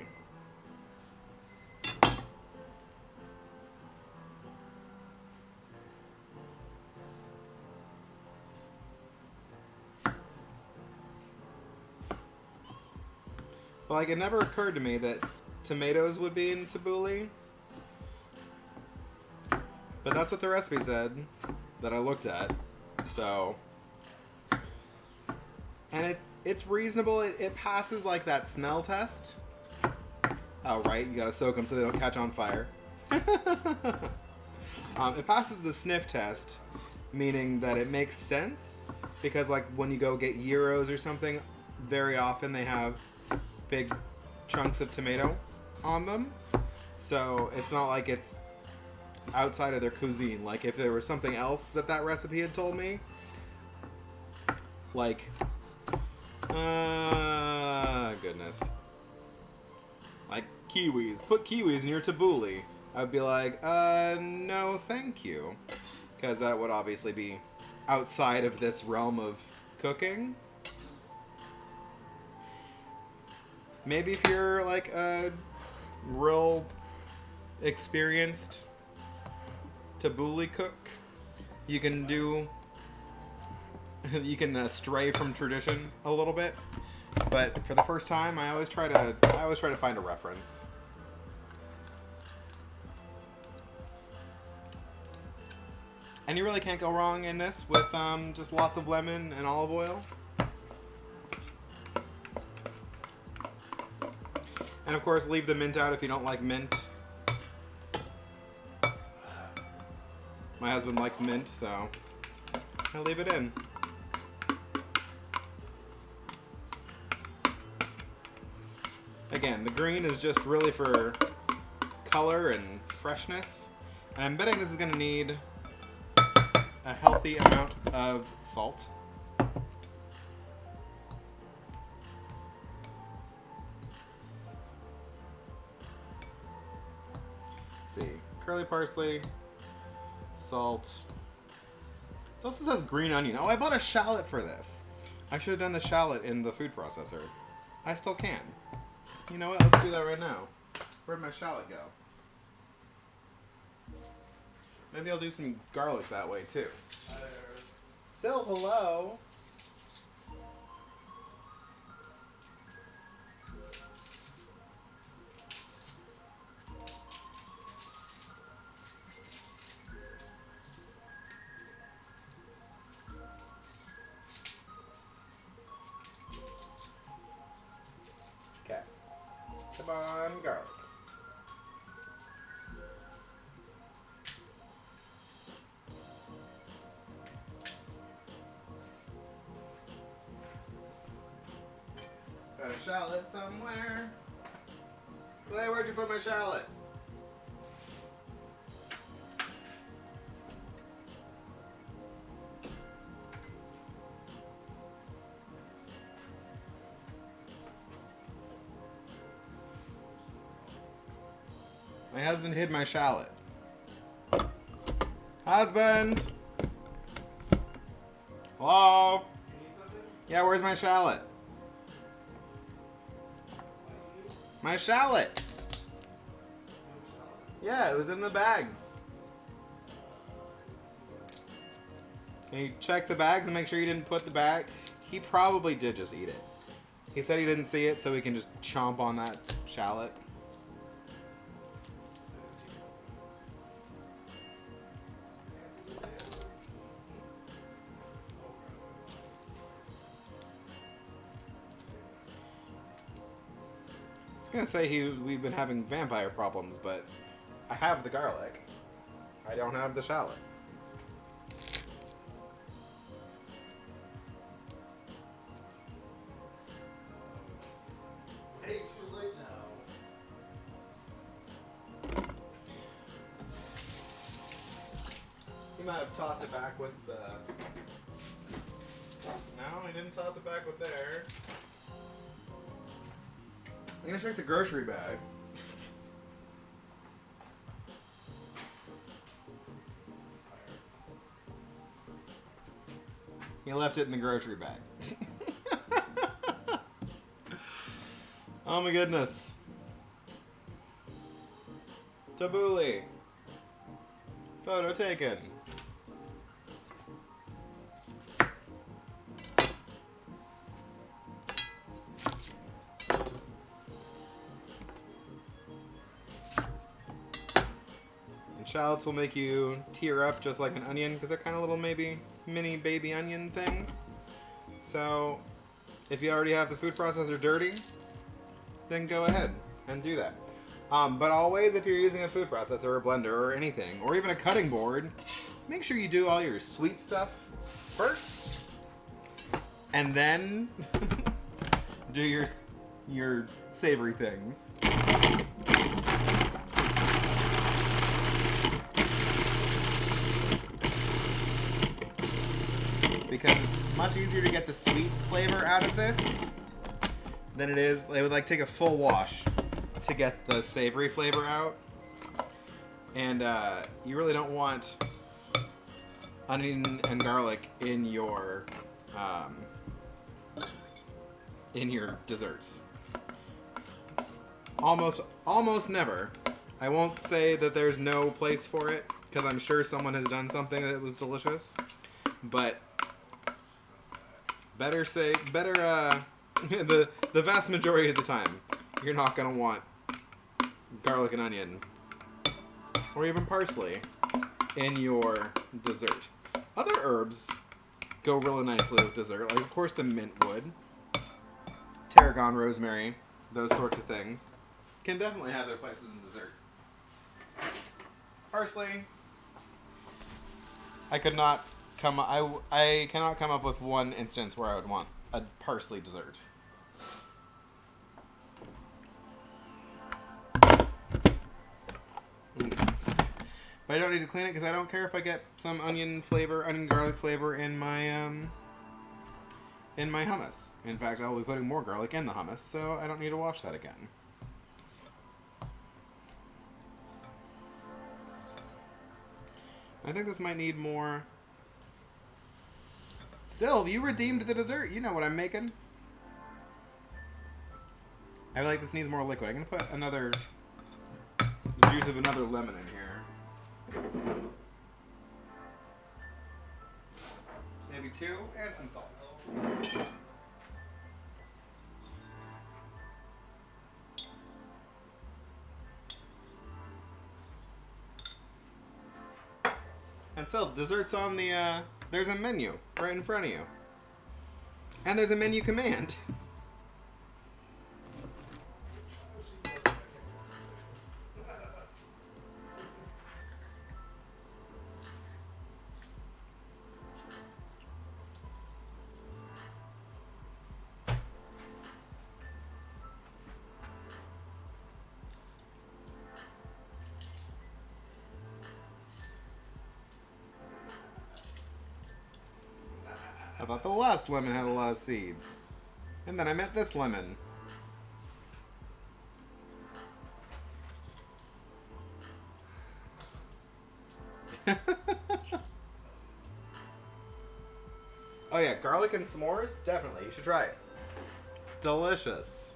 But like, it never occurred to me that tomatoes would be in tabbouleh. But that's what the recipe said that I looked at. So, and it's reasonable. It passes like that smell test. Oh right, you gotta soak them so they don't catch on fire. It passes the sniff test, meaning that it makes sense, because like when you go get gyros or something, very often they have big chunks of tomato on them. So it's not like it's outside of their cuisine. Like if there was something else that recipe had told me, like goodness, like kiwis, put kiwis in your tabbouleh, I'd be like, no thank you, because that would obviously be outside of this realm of cooking. Maybe if you're like a real experienced tabbouleh cook, you can stray from tradition a little bit. But for the first time, I always try to find a reference. And you really can't go wrong in this with just lots of lemon and olive oil. And of course, leave the mint out if you don't like mint. My husband likes mint, so I'll leave it in. Again, the green is just really for color and freshness. And I'm betting this is going to need a healthy amount of salt. Let's see, curly parsley, salt. It also says green onion. Oh, I bought a shallot for this. I should have done the shallot in the food processor. I still can. You know what? Let's do that right now. Where'd my shallot go? Maybe I'll do some garlic that way too. Sil, hello. Okay. Got a shallot somewhere. Clay, where'd you put my shallot? My husband hid my shallot. Husband! Hello? Yeah, where's my shallot? My shallot! Yeah, it was in the bags. Can you check the bags and make sure you didn't put the bag? He probably did just eat it. He said he didn't see it, so we can just chomp on that shallot. I was gonna say we've been having vampire problems, but I have the garlic. I don't have the shallot. Hey, it's too late now. He might have tossed it back with the... No, he didn't toss it back with there. I'm gonna check the grocery bags. He left it in the grocery bag. Oh my goodness. Tabbouleh. Photo taken. Shallots will make you tear up just like an onion because they're kind of little maybe mini baby onion things. So if you already have the food processor dirty, then go ahead and do that. But always, if you're using a food processor or a blender or anything, or even a cutting board, make sure you do all your sweet stuff first, and then do your savory things. Because it's much easier to get the sweet flavor out of this than it is. It would like take a full wash to get the savory flavor out, and you really don't want onion and garlic in your desserts. Almost never. I won't say that there's no place for it because I'm sure someone has done something that was delicious, but better the vast majority of the time you're not gonna want garlic and onion or even parsley in your dessert. Other herbs go really nicely with dessert, like of course the mint would, tarragon, rosemary, those sorts of things can definitely have their places in dessert. Parsley, I cannot come up with one instance where I would want a parsley dessert. But I don't need to clean it because I don't care if I get some onion garlic flavor in my hummus. In fact, I'll be putting more garlic in the hummus, so I don't need to wash that again. I think this might need more. Sylv, you redeemed the dessert. You know what I'm making. I feel like this needs more liquid. I'm going to put the juice of another lemon in here. Maybe 2, and some salt. And so, desserts on the, there's a menu right in front of you. And there's a menu command. I thought the last lemon had a lot of seeds. And then I met this lemon. Oh yeah, garlic and s'mores? Definitely, you should try it. It's delicious.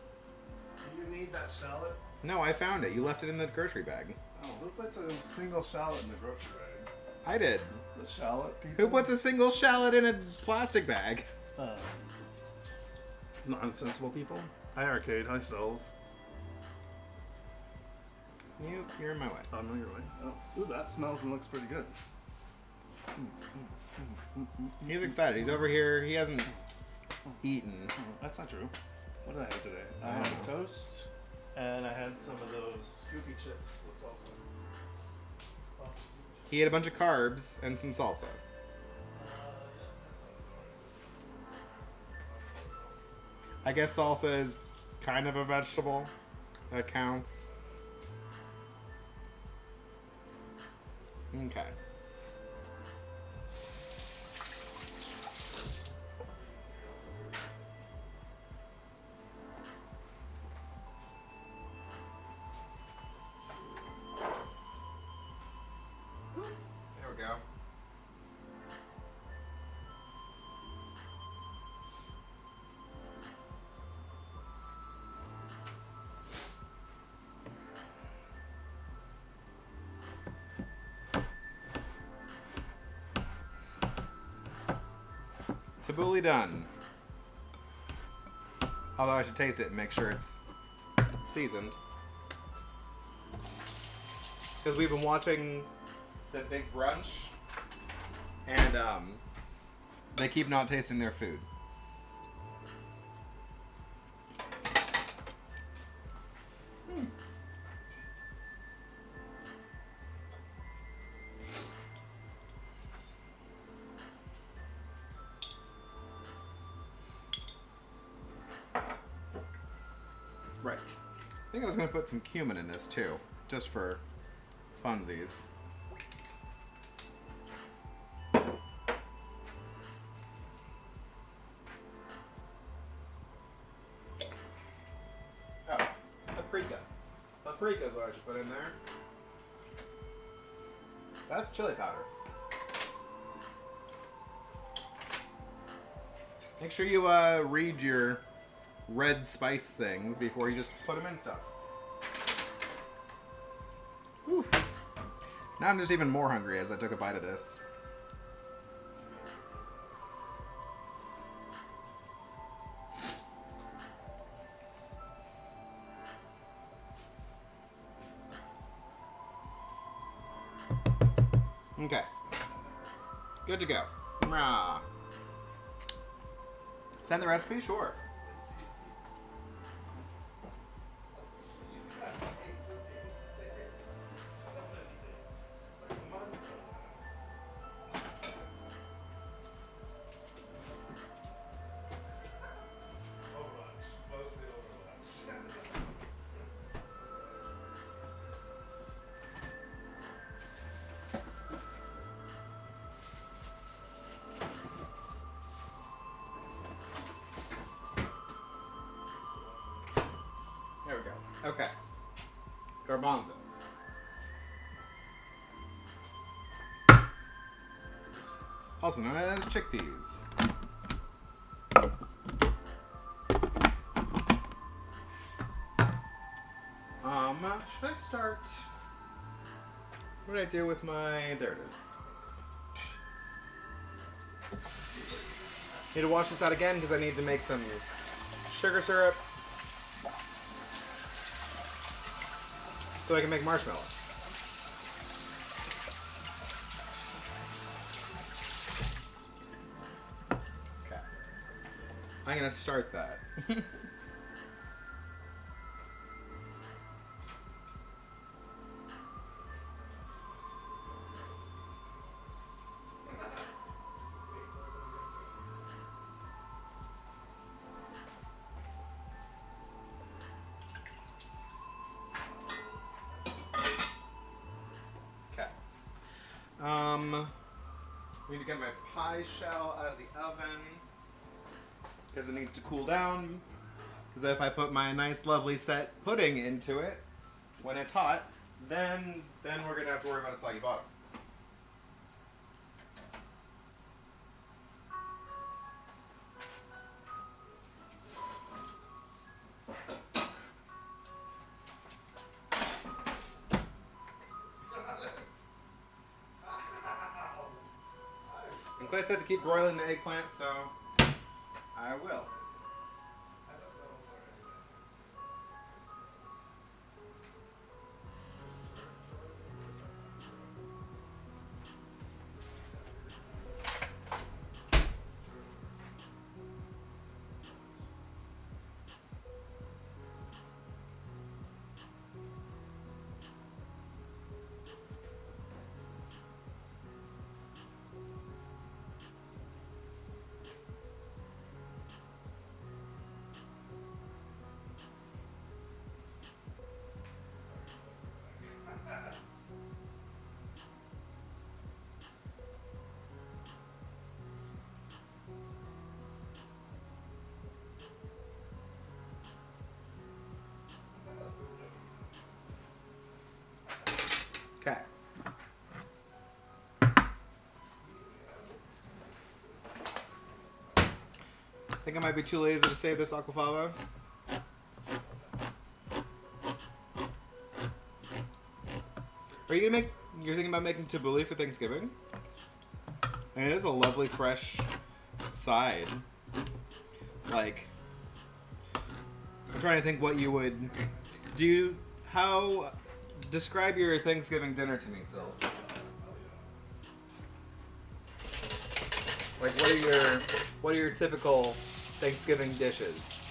Do you need that shallot? No, I found it. You left it in the grocery bag. Oh, who puts a single shallot in the grocery bag? I did. The shallot people? Who puts a single shallot in a plastic bag? Nonsensible people. Hi, Arcade. Hi, Stove. You're in my way. Oh, no, you're right. Oh, ooh, that smells and looks pretty good. He's excited. He's over here. He hasn't eaten. That's not true. What did I have today? I had a toast, and I had some of those Scoopy chips with salsa. He ate a bunch of carbs and some salsa. I guess salsa is kind of a vegetable. That counts. Okay. There we go. Tabbouleh done. Although I should taste it and make sure it's seasoned. Because we've been watching The Big Brunch, and they keep not tasting their food. Right. I think I was going to put some cumin in this too, just for funsies. Oh, paprika. Paprika is what I should put in there. That's chili powder. Make sure you read your red spice things before you just put them in stuff. Whew. Now I'm just even more hungry as I took a bite of this. Okay. Good to go. Rah. Send the recipe? Sure. There we go. Okay. Garbanzos. Also known as chickpeas. Should I start? What did I do with my? There it is. Need to wash this out again because I need to make some sugar syrup so I can make marshmallow. Okay. I'm gonna start that. Need to get my pie shell out of the oven because it needs to cool down. Because if I put my nice, lovely set pudding into it when it's hot, then we're gonna have to worry about a soggy bottom. And Clay said to keep broiling the eggplant, so I will. Okay. I think I might be too lazy to save this aquafaba. Are you gonna make? You're thinking about making tabbouleh for Thanksgiving? And it is a lovely fresh side. Like, I'm trying to think what you would do. How? Describe your Thanksgiving dinner to me, Syl. Like, what are your typical Thanksgiving dishes?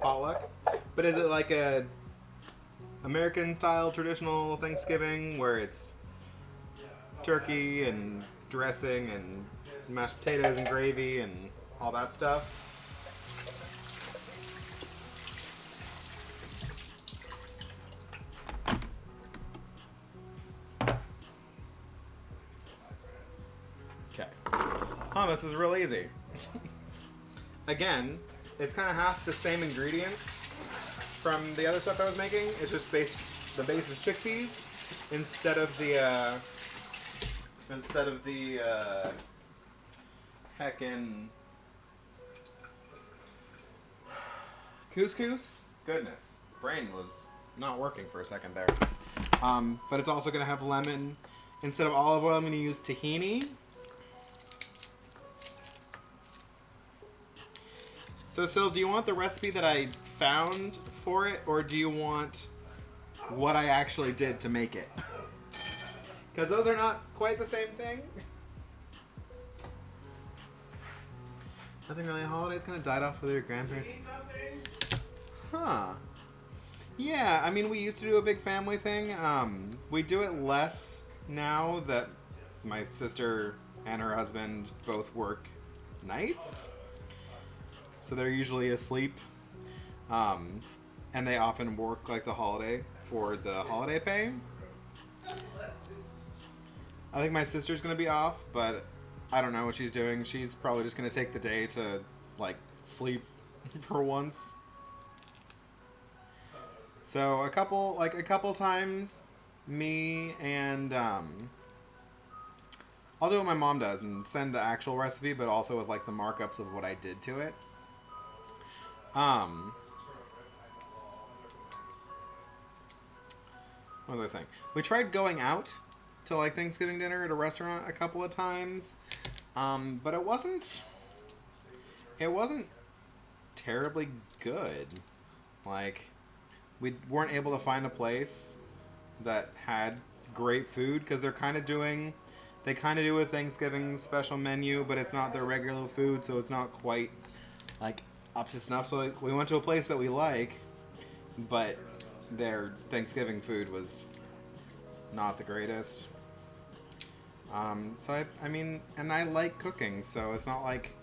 Potluck? But is it like a American style traditional Thanksgiving where it's turkey and dressing and mashed potatoes and gravy and all that stuff? Okay. Hummus is real easy. Again, it's kind of half the same ingredients from the other stuff I was making. It's just the base is chickpeas instead of the heckin' couscous. Goodness, brain was not working for a second there. But it's also gonna have lemon instead of olive oil. I'm gonna use tahini. So, Syl, do you want the recipe that I found for it, or do you want what I actually did to make it? Because those are not quite the same thing. Nothing really. Holidays kind of died off with your grandparents. Huh. Yeah, I mean, we used to do a big family thing. We do it less now that my sister and her husband both work nights. So they're usually asleep, and they often work like the holiday for the holiday pay. I think my sister's gonna be off, but I don't know what she's doing. She's probably just gonna take the day to like sleep for once. So a couple times, me and I'll do what my mom does and send the actual recipe, but also with like the markups of what I did to it. What was I saying? We tried going out to like Thanksgiving dinner at a restaurant a couple of times, but it wasn't terribly good. Like, we weren't able to find a place that had great food because they kind of do a Thanksgiving special menu, but it's not their regular food, so it's not quite like up to snuff. So like, we went to a place that we like, but their Thanksgiving food was not the greatest. So I mean, and I like cooking, so it's not like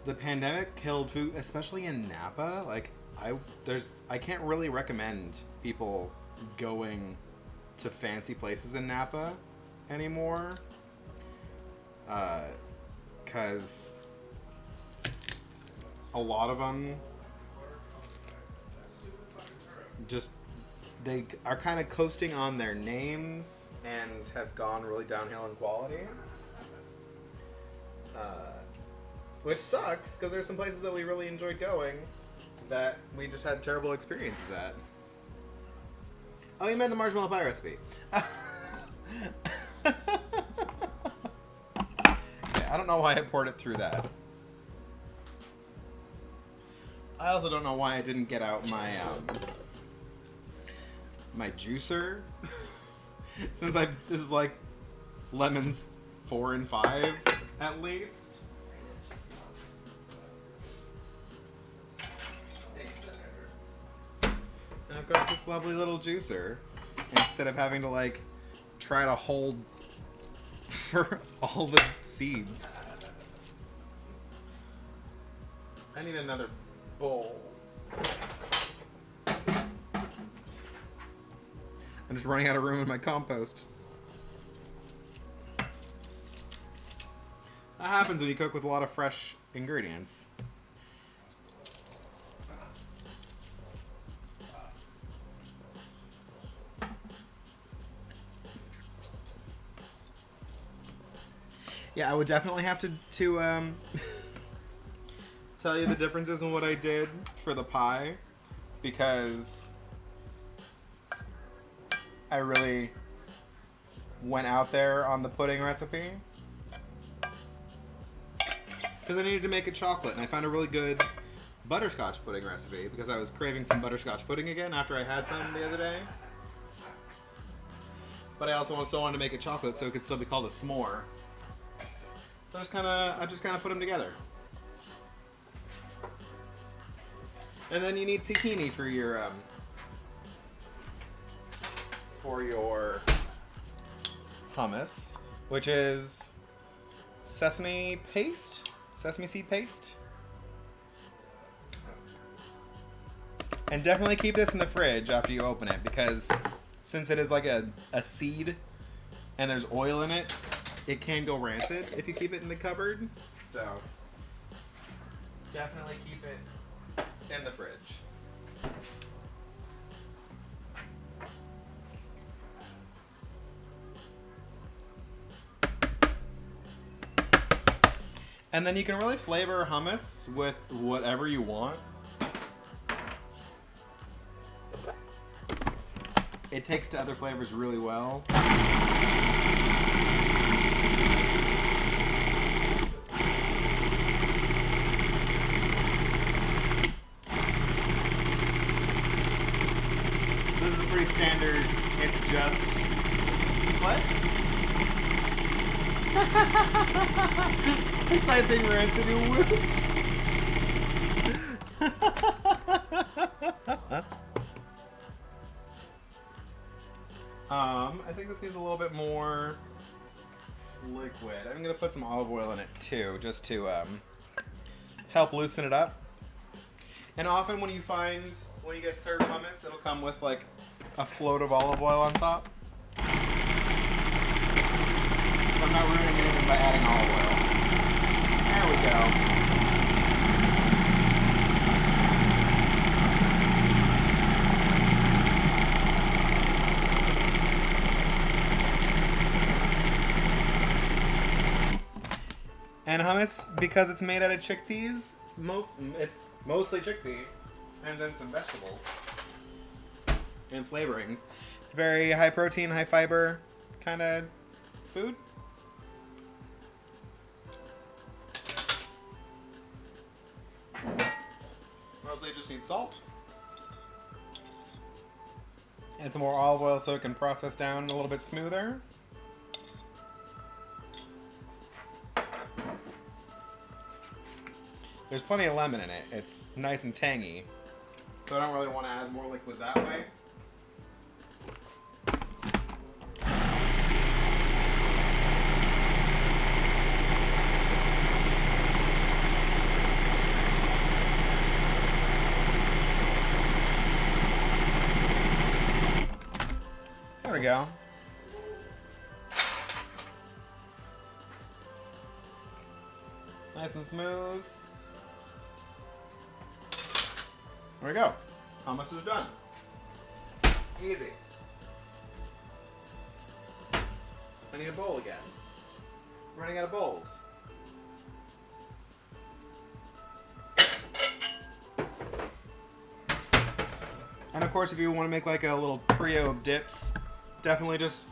the pandemic killed food, especially in Napa. Like I can't really recommend people going to fancy places in Napa anymore, because a lot of them just, they are kind of coasting on their names and have gone really downhill in quality. Which sucks, because there's some places that we really enjoyed going that we just had terrible experiences at. Oh, you meant the marshmallow pie recipe. Yeah, I don't know why I poured it through that. I also don't know why I didn't get out my my juicer. Since this is like lemons 4 and 5 at least. And I've got this lovely little juicer instead of having to like try to hold for all the seeds. I need another bowl. I'm just running out of room in my compost. That happens when you cook with a lot of fresh ingredients. Yeah, I would definitely have to tell you the differences in what I did for the pie, because I really went out there on the pudding recipe. Because I needed to make it chocolate, and I found a really good butterscotch pudding recipe because I was craving some butterscotch pudding again after I had some the other day. But I also still wanted to make it chocolate so it could still be called a s'more. So I just kind of put them together. And then you need tahini for your hummus, which is sesame seed paste. And definitely keep this in the fridge after you open it, because since it is like a seed and there's oil in it, it can go rancid if you keep it in the cupboard. So definitely keep it in the fridge. And then you can really flavor hummus with whatever you want. It takes to other flavors really well. This is pretty standard. It's just... What? Typing rancid in woo. I think this needs a little bit more liquid. I'm gonna put some olive oil in it too, just to help loosen it up. And often when you get served hummus, it'll come with like a float of olive oil on top. So I'm not ruining anything by adding olive oil. There we go. And hummus, because it's made out of chickpeas, it's mostly chickpea, and then some vegetables and flavorings. It's very high protein, high fiber kind of food. Mostly just need salt. And some more olive oil so it can process down a little bit smoother. There's plenty of lemon in it. It's nice and tangy. So I don't really want to add more liquid that way. There we go. Nice and smooth. There we go. Hummus is done. Easy. I need a bowl again. Running out of bowls. And of course, if you want to make like a little trio of dips, definitely just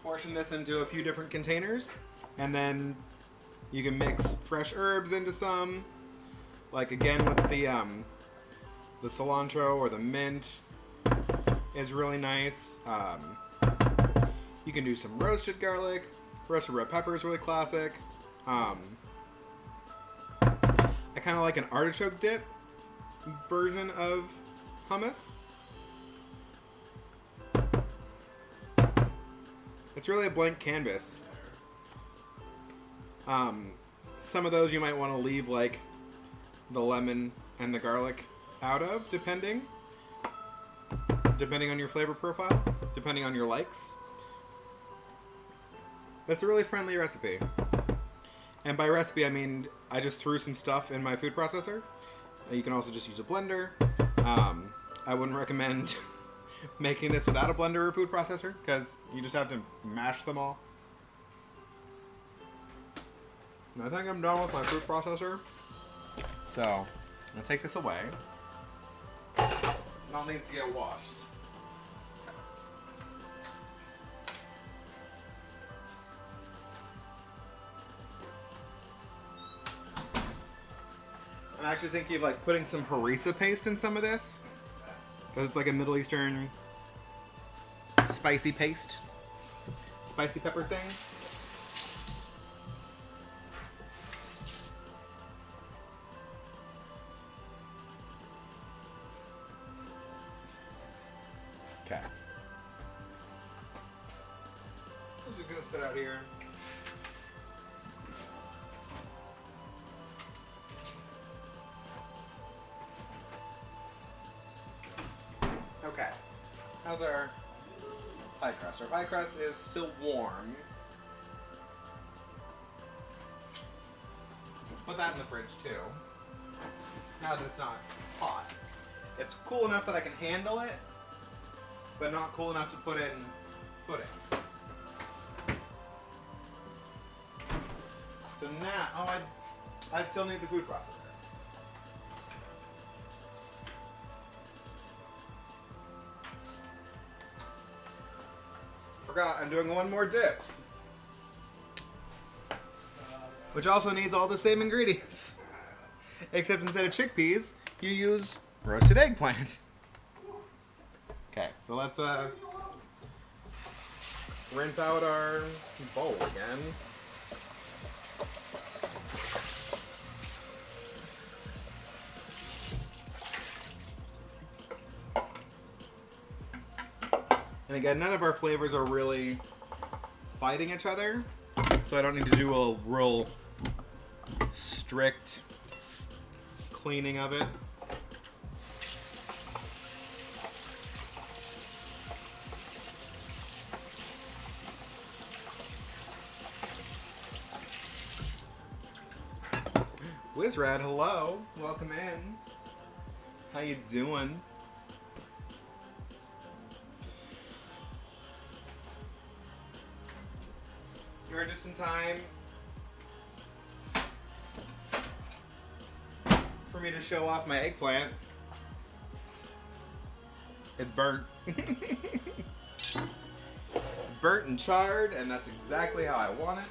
portion this into a few different containers, and then you can mix fresh herbs into some. Like again with the cilantro or the mint is really nice. You can do some roasted garlic. Roasted red pepper is really classic. I kind of like an artichoke dip version of hummus. It's really a blank canvas. Some of those you might want to leave like the lemon and the garlic out of, depending on your flavor profile, depending on your likes. It's a really friendly recipe. And by recipe, I mean I just threw some stuff in my food processor. You can also just use a blender. I wouldn't recommend making this without a blender or food processor, because you just have to mash them all. And I think I'm done with my food processor. So, I'm going to take this away. It all needs to get washed. I'm actually thinking of like putting some harissa paste in some of this, because it's like a Middle Eastern spicy paste, spicy pepper thing. Okay. I'm just gonna sit out here. Okay. How's our pie crust? Our pie crust is still warm. Put that in the fridge too. Now that it's not hot. It's cool enough that I can handle it, but not cool enough to put in pudding. So now, oh, I still need the food processor. Forgot, I'm doing one more dip. Which also needs all the same ingredients. Except instead of chickpeas, you use roasted eggplant. Okay, so let's rinse out our bowl again. And again, none of our flavors are really fighting each other, so I don't need to do a real strict cleaning of it. Wizrad, hello. Welcome in. How you doing? You're just in time for me to show off my eggplant. It's burnt. It's burnt and charred, and that's exactly how I want it.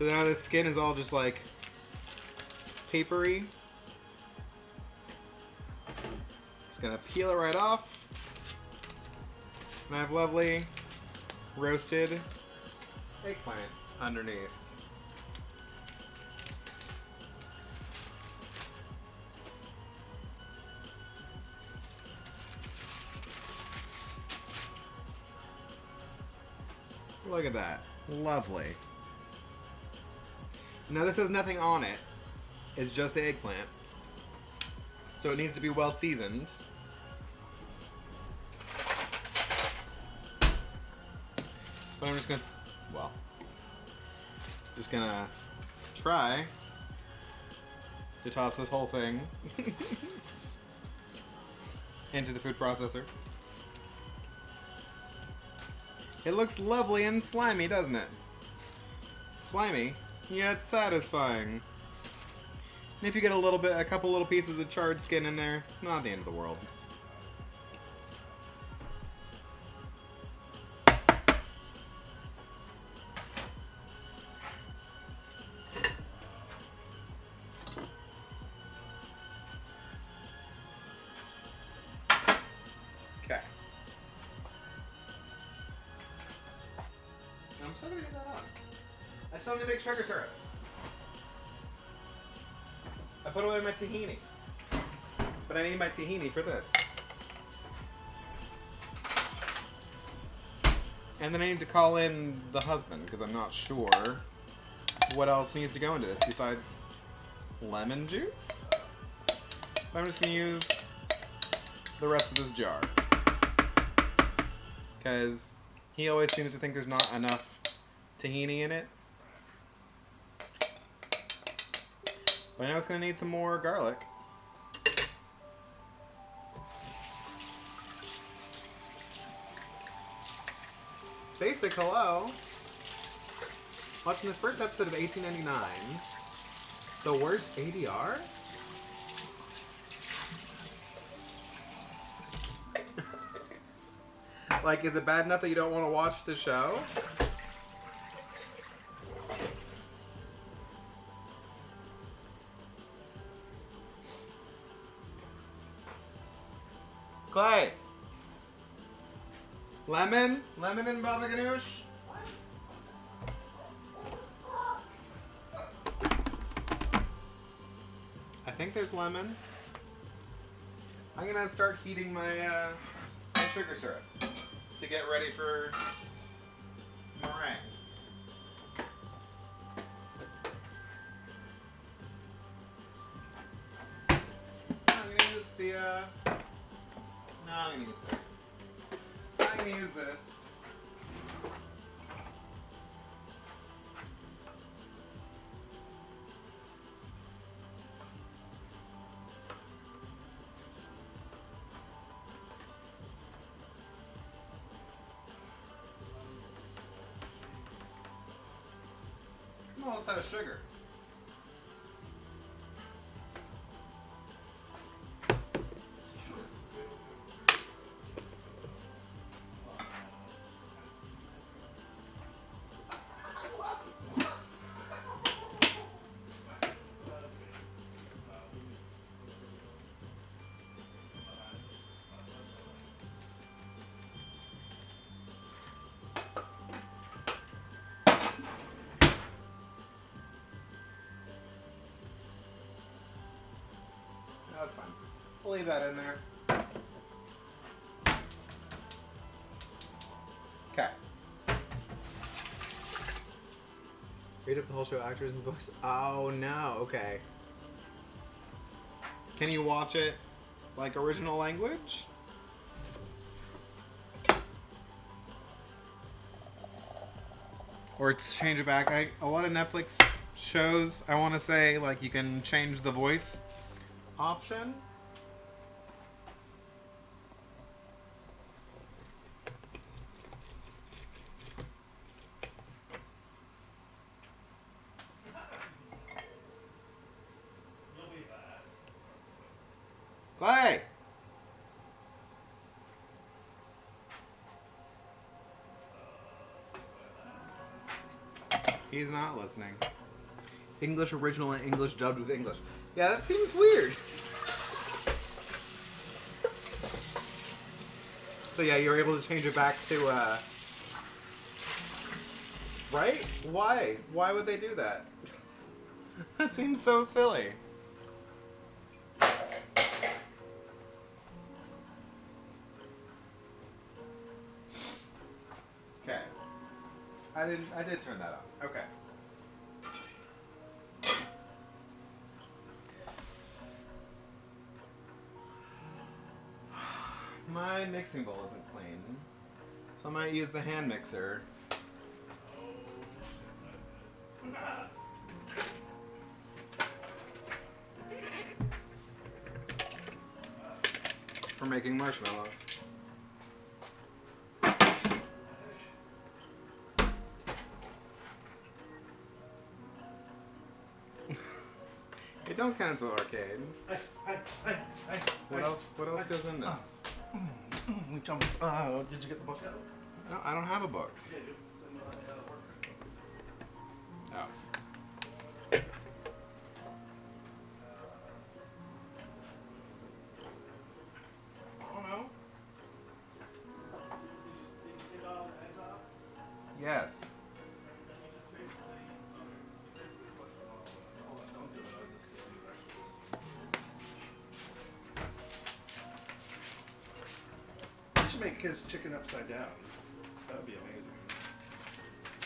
So now the skin is all just like papery. Just gonna peel it right off. And I have lovely roasted eggplant underneath. Look at that. Lovely. Now this has nothing on it. It's just the eggplant. So it needs to be well seasoned. But I'm just gonna, well, just gonna try to toss this whole thing into the food processor. It looks lovely and slimy, doesn't it? Slimy, yet satisfying. And if you get a couple little pieces of charred skin in there, it's not the end of the world. Okay. I'm still gonna get that on. I still need to make sugar syrup. I put away my tahini. But I need my tahini for this. And then I need to call in the husband, because I'm not sure what else needs to go into this besides lemon juice. But I'm just going to use the rest of this jar. Because he always seems to think there's not enough tahini in it. But I know it's going to need some more garlic. Basic hello. Watching this first episode of 1899. The worst ADR? Like, is it bad enough that you don't want to watch the show? Clay. Lemon? Lemon and baba ganoush? I think there's lemon. I'm gonna start heating my, my sugar syrup to get ready for meringue. I'm gonna use the, no, I'm gonna use this. I'm gonna use this. I'm almost out of sugar. That's fine. We'll leave that in there. Okay. Read up the whole show, actors and voice. Oh no, okay. Can you watch it like original language? Or change it back? A lot of Netflix shows, I want to say, like you can change the voice option. Clay! He's not listening. English original and English dubbed with English. Yeah, that seems weird. So yeah, you're able to change it back to, right? Why? Why would they do that? That seems so silly. Okay. I did turn that on. Okay. My mixing bowl isn't clean, so I might use the hand mixer. For making marshmallows. Hey, don't cancel arcade. What else goes in this? We jumped. Did you get the book out? No, I don't have a book. Yeah, you Oh. Oh no. Yes. You should make his chicken upside down. That would be amazing.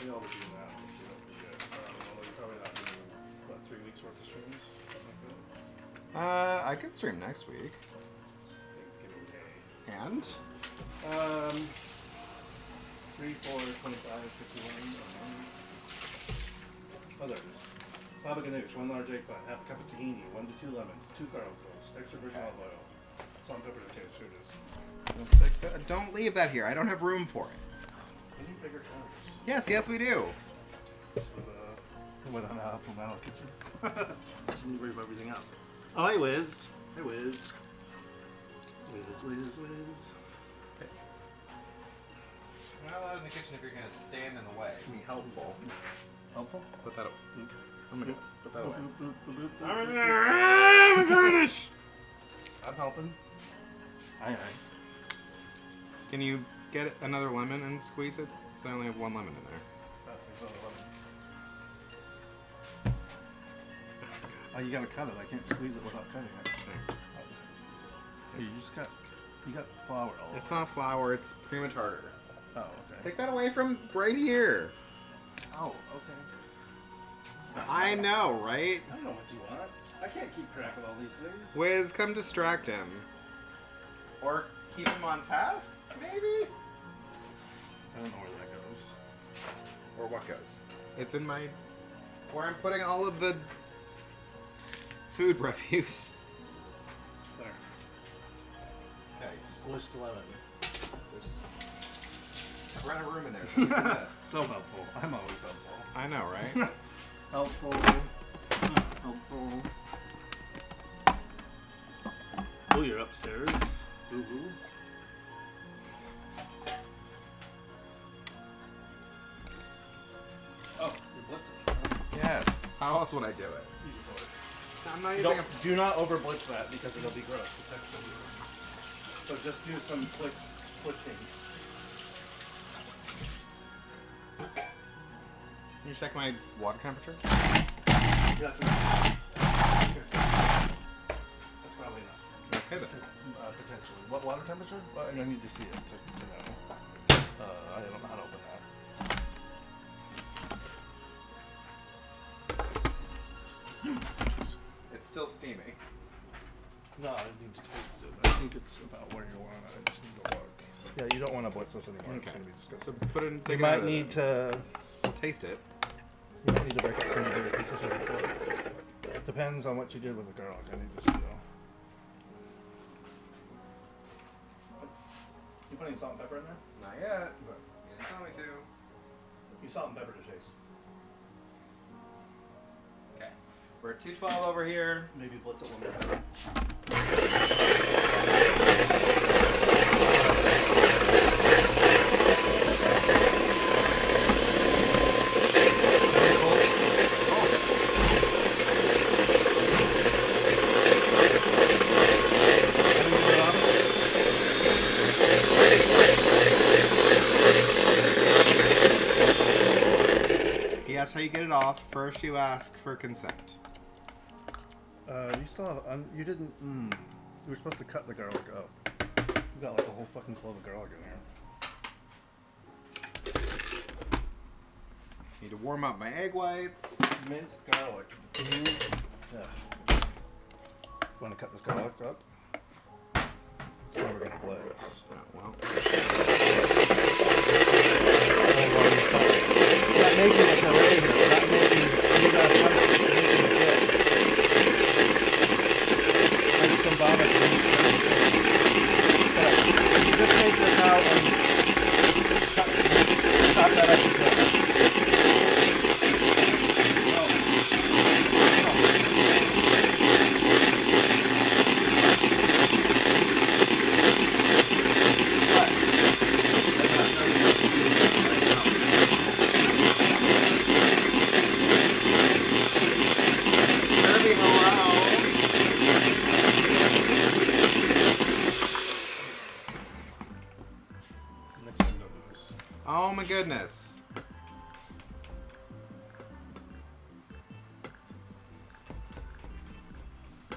We always do that. You're probably not doing, what, 3 weeks worth of streams? Something like that? I could stream next week. Thanksgiving Day. And? 3, 4, 25, 51. Others. Baba ganoush, 1 large eggplant, half a cup of tahini, 1 to 2 lemons, 2 garlic cloves, extra virgin olive oil, salt and pepper to taste. Here it is. Don't leave that here. I don't have room for it. We need bigger counters. Yes, we do. We went on a Pomelo kitchen. Just need to rip everything out. Oh, hey, Wiz. Hey, Wiz. Wiz. You're not allowed in the kitchen if you're going to stand in the way. Be helpful. Helpful? Put that up. I'm gonna put that away. I'm helping. Aye. Can you get another lemon and squeeze it? Because I only have 1 lemon in there. Oh, you gotta cut it. I can't squeeze it without cutting it. You got flour all over. It's not flour, it's cream tartar. Oh, okay. Take that away from right here. Oh, okay. I know, right? I don't know what you want. I can't keep track of all these things. Wiz, come distract him. Or keep him on task, maybe? I don't know where that goes. Or what goes? It's in my... where I'm putting all of the food refuse. There. Okay. Squished lemon. I ran a room in there, so let's do this. So helpful. I'm always helpful. I know, right? Helpful. Helpful. Oh, you're upstairs. Ooh. Oh, you're blitzing. Yes. How else would I do it? I'm not using a... Do not over blitz that because it'll be gross. The texture will be gross. So just do some quick things. Can you check my water temperature? That's enough. That's probably enough. Okay then. Potentially. What water temperature? Well, I need to see it to know. I don't know how to open that. It's still steamy. No, I need to taste it. I think it's about where you want it. I just need to look. Yeah, you don't want to blitz this anymore. It's Okay. going to be So disgusting. put it in... You might need to... I'll taste it. You might need to break up some of the pieces with your fork. Depends on what you did with the garlic. I need to see though. You putting salt and pepper in there? Not yet, but you didn't tell me to. You salt and pepper to taste. Okay. We're at 212 over here. Maybe blitz it one more time. you get it off, first you ask for consent. You still have. You didn't. You were supposed to cut the garlic up. You got like a whole fucking clove of garlic in here. Need to warm up my egg whites. Minced garlic. Yeah. Want to cut this garlic up? It's never gonna blaze. Oh, well. Not making it already here. Not making it. You gotta punch it. Making it good. Like some vomit. Just take this out and chop that up. Oh my goodness.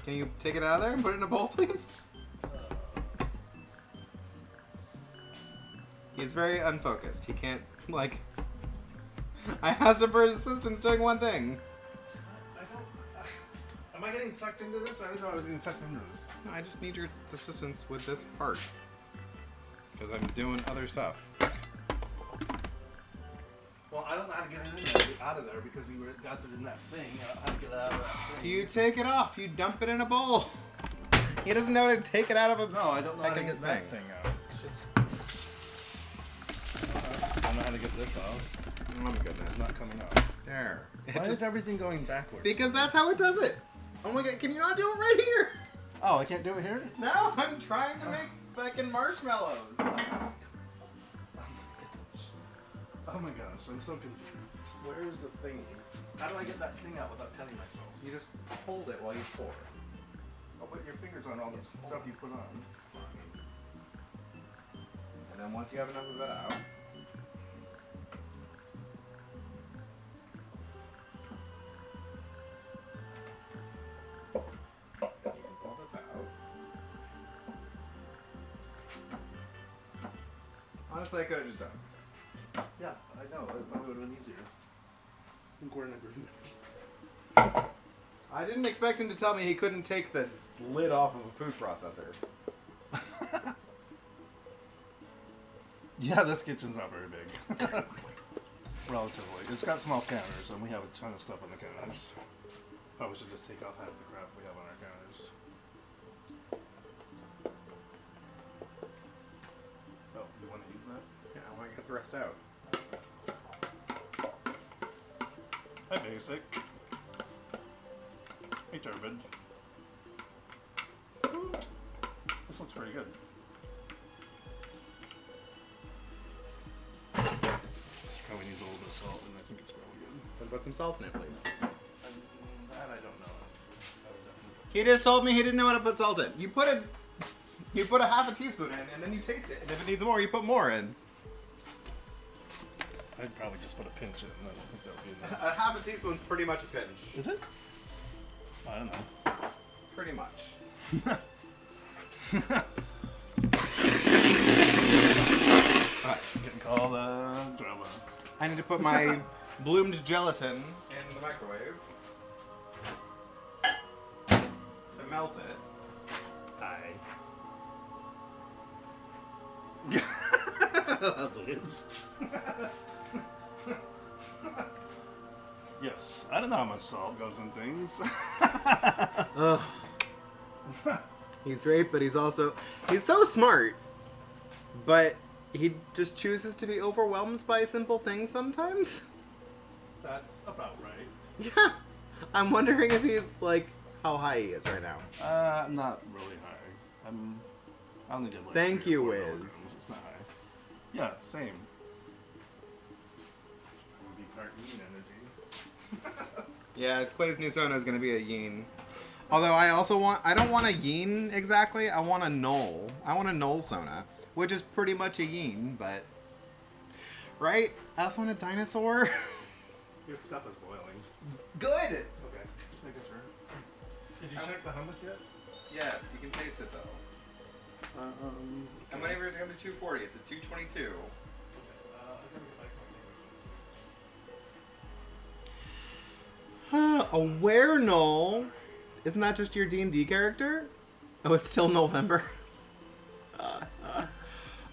Can you take it out of there and put it in a bowl, please? He's very unfocused. He can't, like... I asked him for his assistance doing one thing. Am I getting sucked into this? I thought I was getting sucked into this. No, I just need your assistance with this part. Because I'm doing other stuff. Well, I don't know how to get it in there, out of there, because you got it in that thing. I don't know how to get it out of that thing. You take it off. You dump it in a bowl. He doesn't know to take it out of a... No, I don't know how to fucking get that thing out. It's just... I don't know how to get this out. Oh my goodness. It's not coming out. There. Why is everything going backwards? Because that's how it does it. Oh my god, can you not do it right here? Oh, I can't do it here? No, I'm trying to make fucking marshmallows. Oh my gosh, I'm so confused. Where is the thing? How do I get that thing out without cutting myself? You just hold it while you pour. I'll put your fingers on all this stuff you put on. And then once you have enough of it out, you can pull this out. Honestly, I could have just done this. Yeah, I know. It probably would have been easier. I think we're in agreement. I didn't expect him to tell me he couldn't take the lid off of a food processor. Yeah, this kitchen's not very big. Relatively. It's got small counters, and we have a ton of stuff on the counters. Probably should just take off half the crap we have on our counters. Oh, you want to use that? Yeah, I want to get the rest out. Hi, Basic. Hey, Turbid. This looks pretty good. Probably needs a little bit of salt, and I think it's probably good. Then put some salt in it, please. That I don't know. I would definitely... He just told me he didn't know how to put salt in. You put a half a teaspoon in, and then you taste it. And if it needs more, you put more in. I'd probably just put a pinch in. I don't think that would be enough. A half a teaspoon's pretty much a pinch. Is it? I don't know. Pretty much. Alright, Getting called drama. I need to put my bloomed gelatin in the microwave to melt it. Hi. Liz. Yes, I don't know how much salt goes in things. Ugh. He's great, but he's so smart. But he just chooses to be overwhelmed by simple things sometimes. That's about right. Yeah. I'm wondering if he's like how high he is right now. Not really high. I only did like Thank 3 or you, 4 Wiz. milligrams. It's not high. Yeah, same. Would be part yin energy. Yeah, Clay's new Sona is going to be a yin. Although I don't want a yin exactly. I want a null. I want a null Sona, which is pretty much a yin, but right? I also want a dinosaur. Your stuff is boiling. Good! Okay, just making sure. Did you check the hummus yet? Yes, you can taste it though. I'm waiting for it to come to 240. It's at 222. I gotta get back to my Aware Null? Isn't that just your D&D character? Oh, it's still November.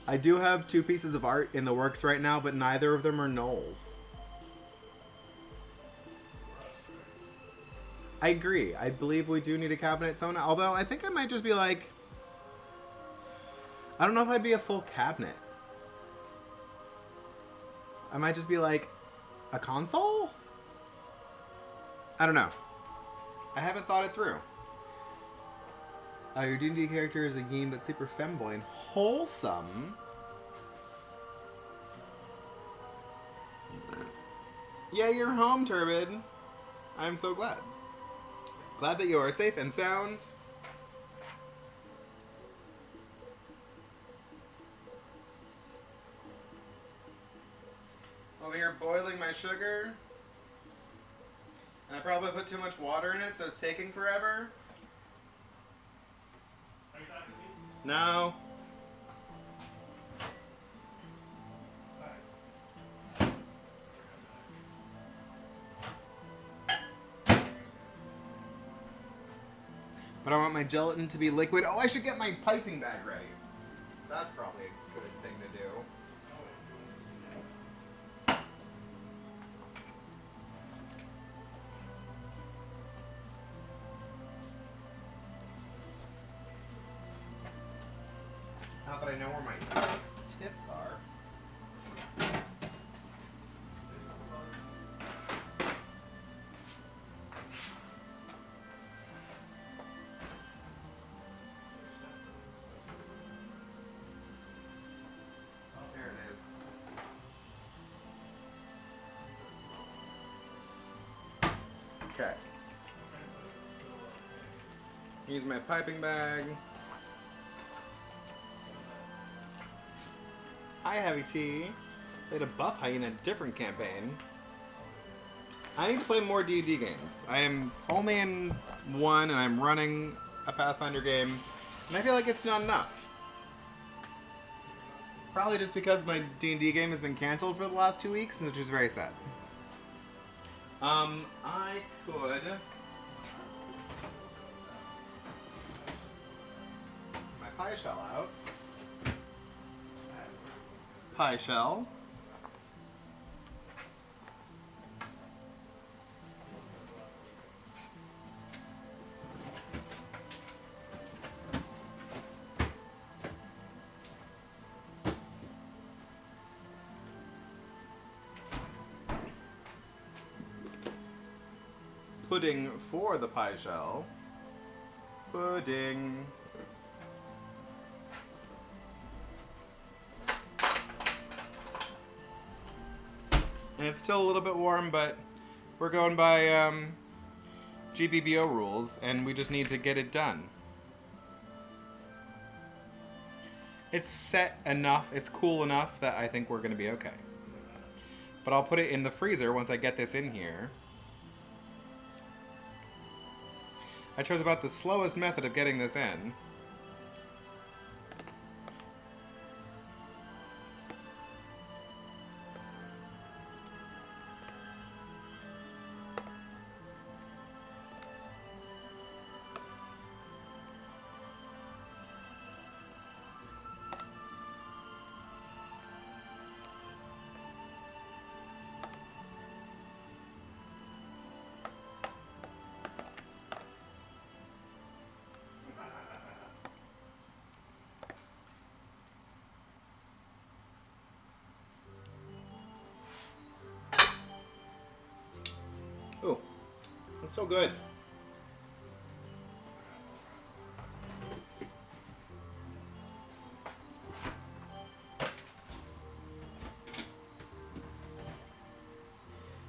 I do have 2 pieces of art in the works right now, but neither of them are Knolls. I agree. I believe we do need a cabinet zone. Although I think I might just be like, I don't know if I'd be a full cabinet. I might just be like a console? I don't know. I haven't thought it through. Your D&D character is a game that's super femboy and wholesome. Yeah, you're home, Turbid. I'm so glad. Glad that you are safe and sound. Over here boiling my sugar. And I probably put too much water in it, so it's taking forever. Are you talking to me? No. But I want my gelatin to be liquid. Oh, I should get my piping bag ready. That's probably a good thing to do. Not that I know where my tips are. There it is. Okay. Use my piping bag. Hi, Heavy T. Played a buff high in a different campaign. I need to play more D&D games. I am only in one, and I'm running a Pathfinder game, and I feel like it's not enough. Probably just because my D&D game has been canceled for the last 2 weeks, which is very sad. I could... my pie shell out. Pie shell. Pudding for the pie shell. Pudding. And it's still a little bit warm, but we're going by GBBO rules, and we just need to get it done. It's set enough, it's cool enough that I think we're going to be okay. But I'll put it in the freezer once I get this in here. I chose about the slowest method of getting this in. Ooh, that's so good.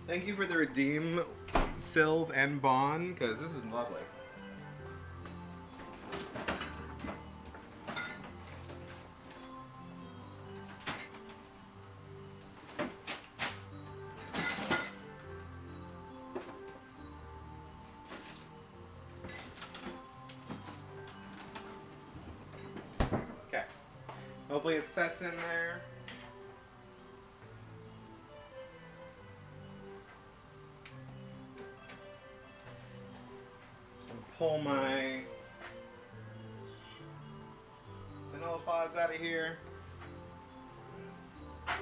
Thank you for the redeem, Sylv and Bon, because this is lovely. Hopefully it sets in there. And pull my vanilla pods out of here. There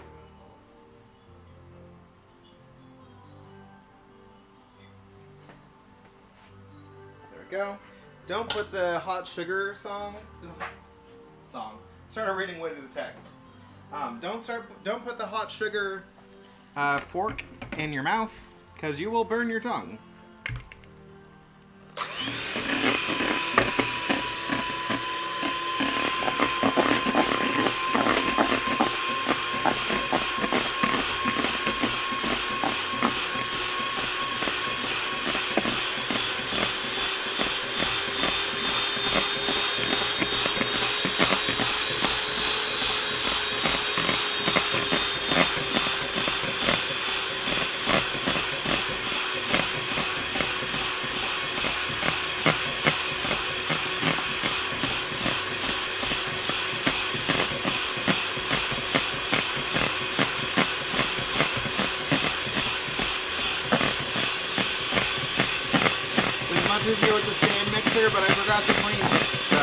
we go. Don't put the hot sugar song. Started reading Wiz's text. Don't put the hot sugar fork in your mouth, because you will burn your tongue. Easier with the stand mixer, but I forgot to clean it, so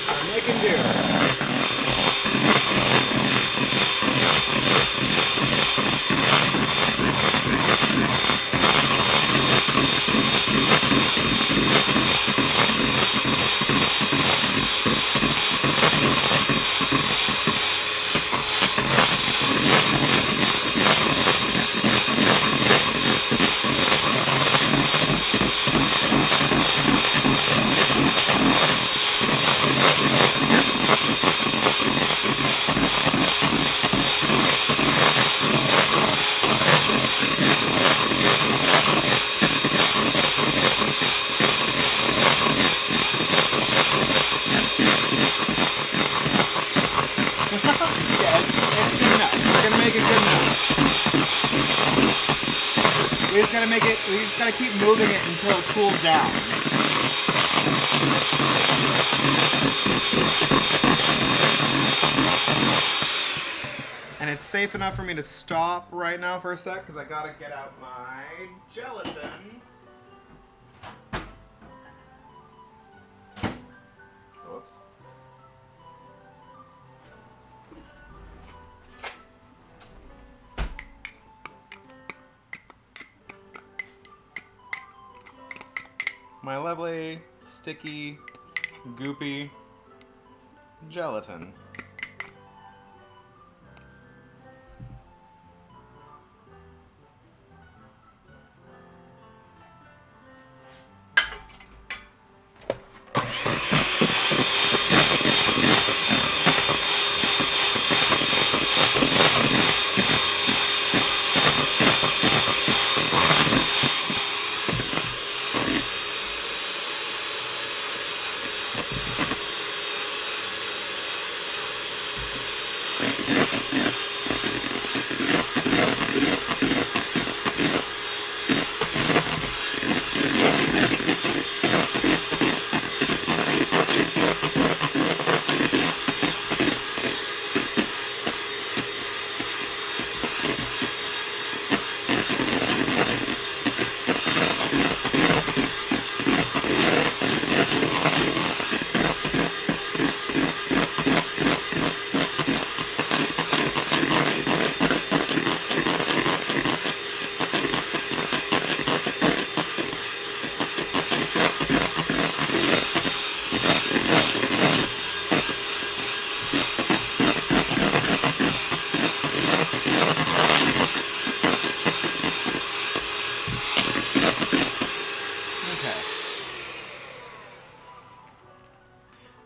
I'm making do. We just gotta keep moving it until it cools down. And it's safe enough for me to stop right now for a sec, because I gotta get out my gelatin. Whoops. My lovely, sticky, goopy gelatin.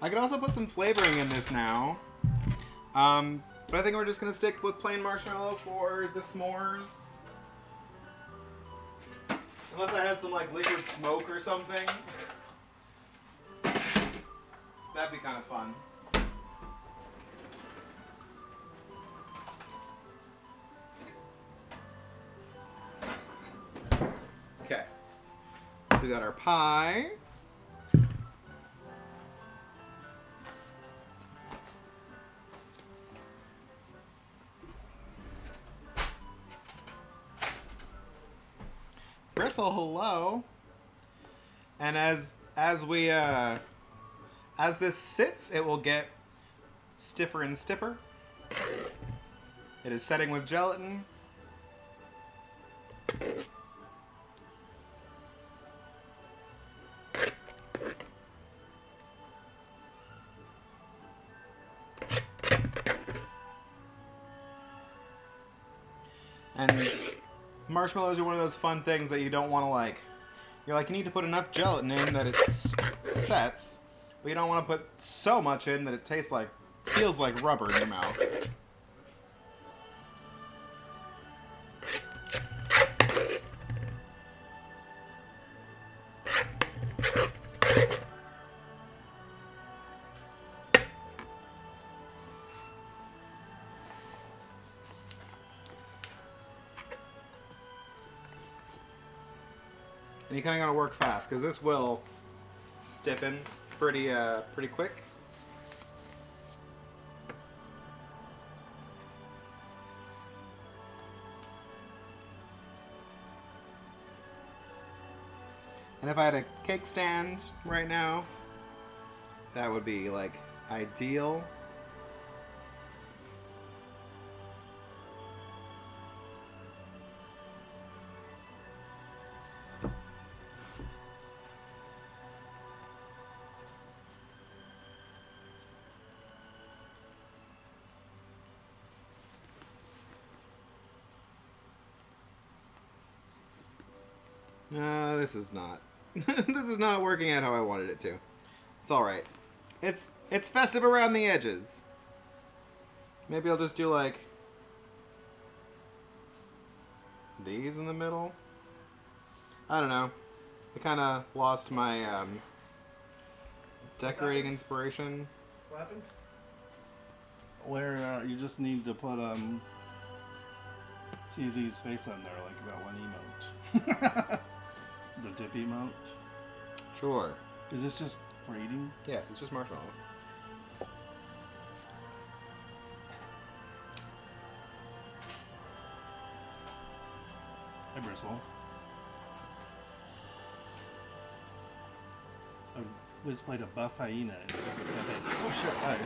I could also put some flavoring in this now. But I think we're just going to stick with plain marshmallow for the s'mores. Unless I had some like liquid smoke or something. That'd be kind of fun. Okay. We got our pie. Bristle, hello. And as this sits, it will get stiffer and stiffer. It is setting with gelatin. And marshmallows are one of those fun things that you don't want to like. You're like, you need to put enough gelatin in that it sets, but you don't want to put so much in that it feels like rubber in your mouth. And you kind of gotta work fast, because this will stiffen pretty quick. And if I had a cake stand right now, that would be like ideal. No, this is not. This is not working out how I wanted it to. It's all right. It's festive around the edges. Maybe I'll just do like these in the middle. I don't know. I kind of lost my decorating inspiration. What happened? Where you just need to put CZ's face on there, like that one emote. The dip emote. Sure. Is this just for eating? Yes, it's just marshmallow. Hi, Bristle. I was played a buff hyena. Oh shit! Hi.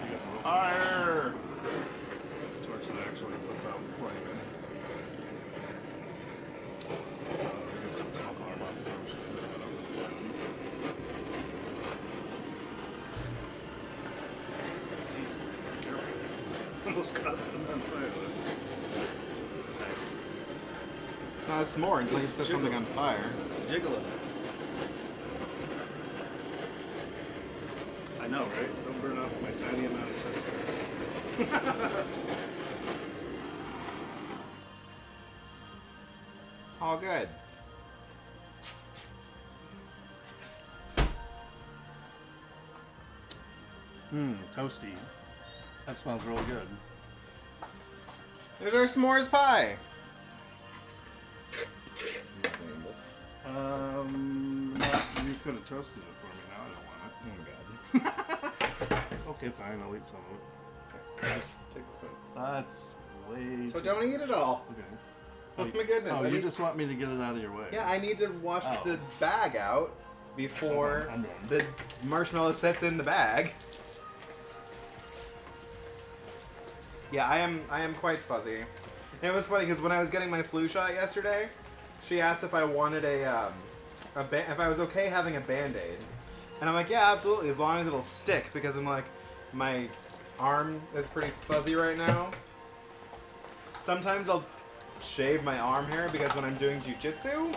I got the rope. Arr! Torch that actually puts out flame. There's some smoke alarm off the torch. Almost caught them on fire. It's not a s'more until you set something on fire. Jiggle it. I know, right? Don't burn off my tiny amount of chest. All good. Toasty. That smells really good. There's our s'mores pie. You could have toasted it for me. Now I don't want it. Oh my god. Okay, fine. I'll eat some of it. Just take the spoon. That's way. So too... don't eat it all. Okay. Oh my goodness. Oh, I you need... just want me to get it out of your way. Yeah, I need to wash the bag out before I'm done. the marshmallow sets in the bag. Yeah, I am quite fuzzy. And it was funny because when I was getting my flu shot yesterday, she asked if I wanted if I was okay having a Band-Aid. And I'm like, yeah, absolutely, as long as it'll stick, because I'm like, my arm is pretty fuzzy right now. Sometimes I'll shave my arm hair because when I'm doing jujitsu,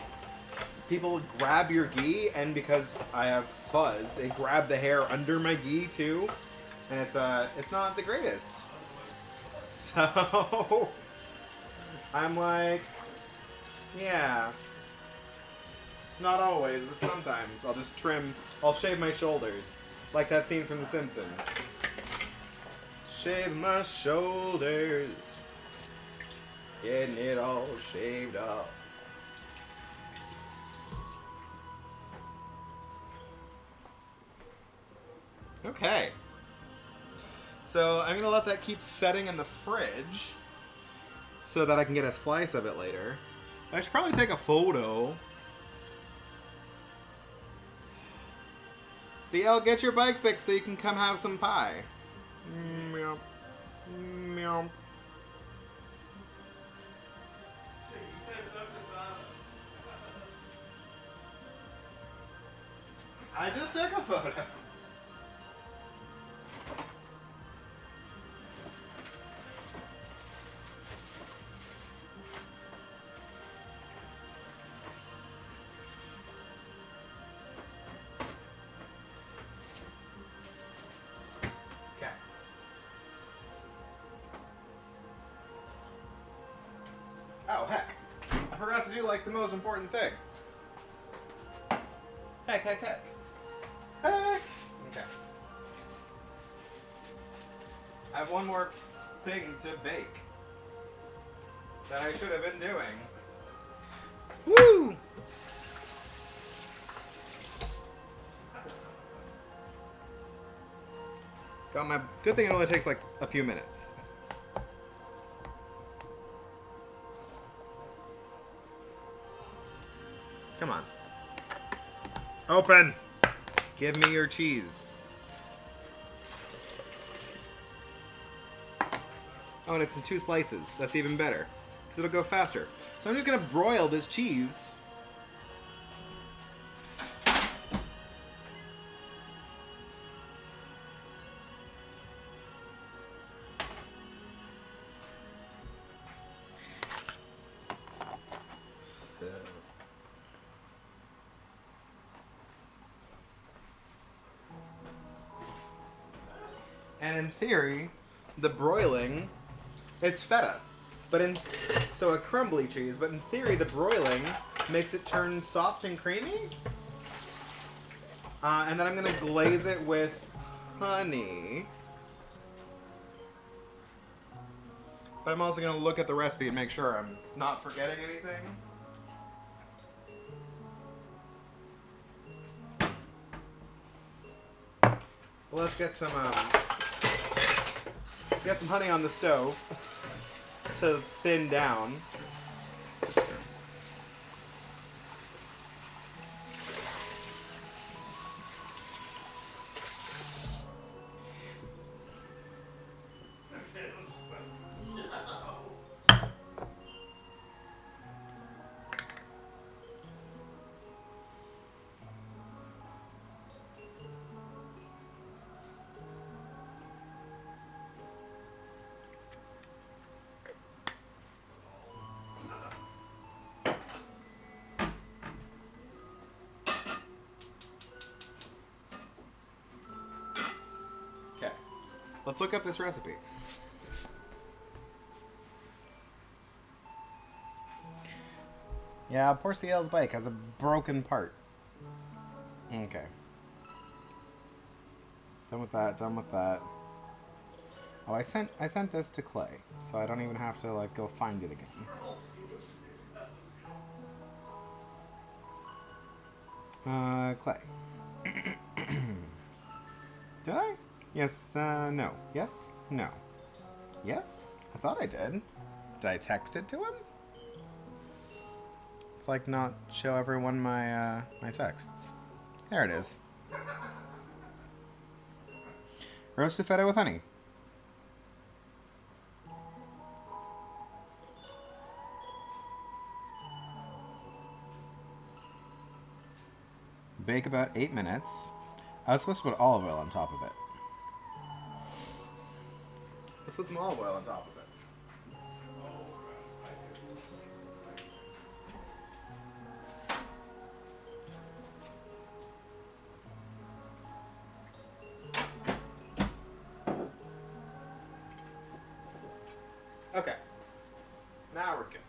people grab your gi, and because I have fuzz, they grab the hair under my gi too, and it's not the greatest. So I'm like, yeah, not always, but sometimes I'll shave my shoulders, like that scene from The Simpsons. Shave my shoulders, getting it all shaved off. Okay. So I'm gonna let that keep setting in the fridge so that I can get a slice of it later. I should probably take a photo. See, I'll get your bike fixed so you can come have some pie. Meow. Meow. I just took a photo. Okay. Oh, heck. I forgot to do, like, the most important thing. Heck. Heck. Okay. I have one more thing to bake that I should have been doing. Woo! Got my... Good thing it only takes like a few minutes. Come on. Open! Give me your cheese. Oh, and it's in 2 slices. That's even better. Because it'll go faster. So I'm just going to broil this cheese. And in theory, the broiling, it's feta. So a crumbly cheese, but in theory the broiling makes it turn soft and creamy. And then I'm gonna glaze it with honey. But I'm also gonna look at the recipe and make sure I'm not forgetting anything. Well, let's get some honey on the stove to thin down. Okay, let's look up this recipe. Yeah, poor CL's bike has a broken part. Okay. Done with that, done with that. Oh, I sent this to Clay, so I don't even have to like go find it again. Clay. Did I? Yes, no. Yes? No. Yes? I thought I did. Did I text it to him? It's like not show everyone my, my texts. There it is. Roasted feta with honey. Bake about 8 minutes. I was supposed to put olive oil on top of it. Let's put some olive oil on top of it. Okay. Now we're good.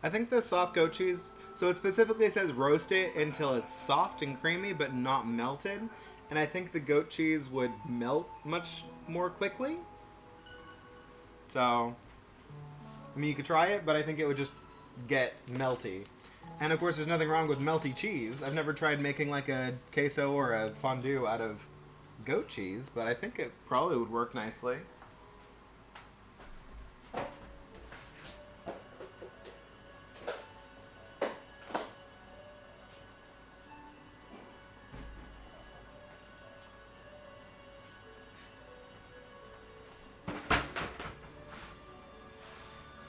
I think the soft goat cheese, so it specifically says roast it until it's soft and creamy but not melted. And I think the goat cheese would melt much more quickly. So, I mean, you could try it, but I think it would just get melty. And of course, there's nothing wrong with melty cheese. I've never tried making like a queso or a fondue out of goat cheese, but I think it probably would work nicely.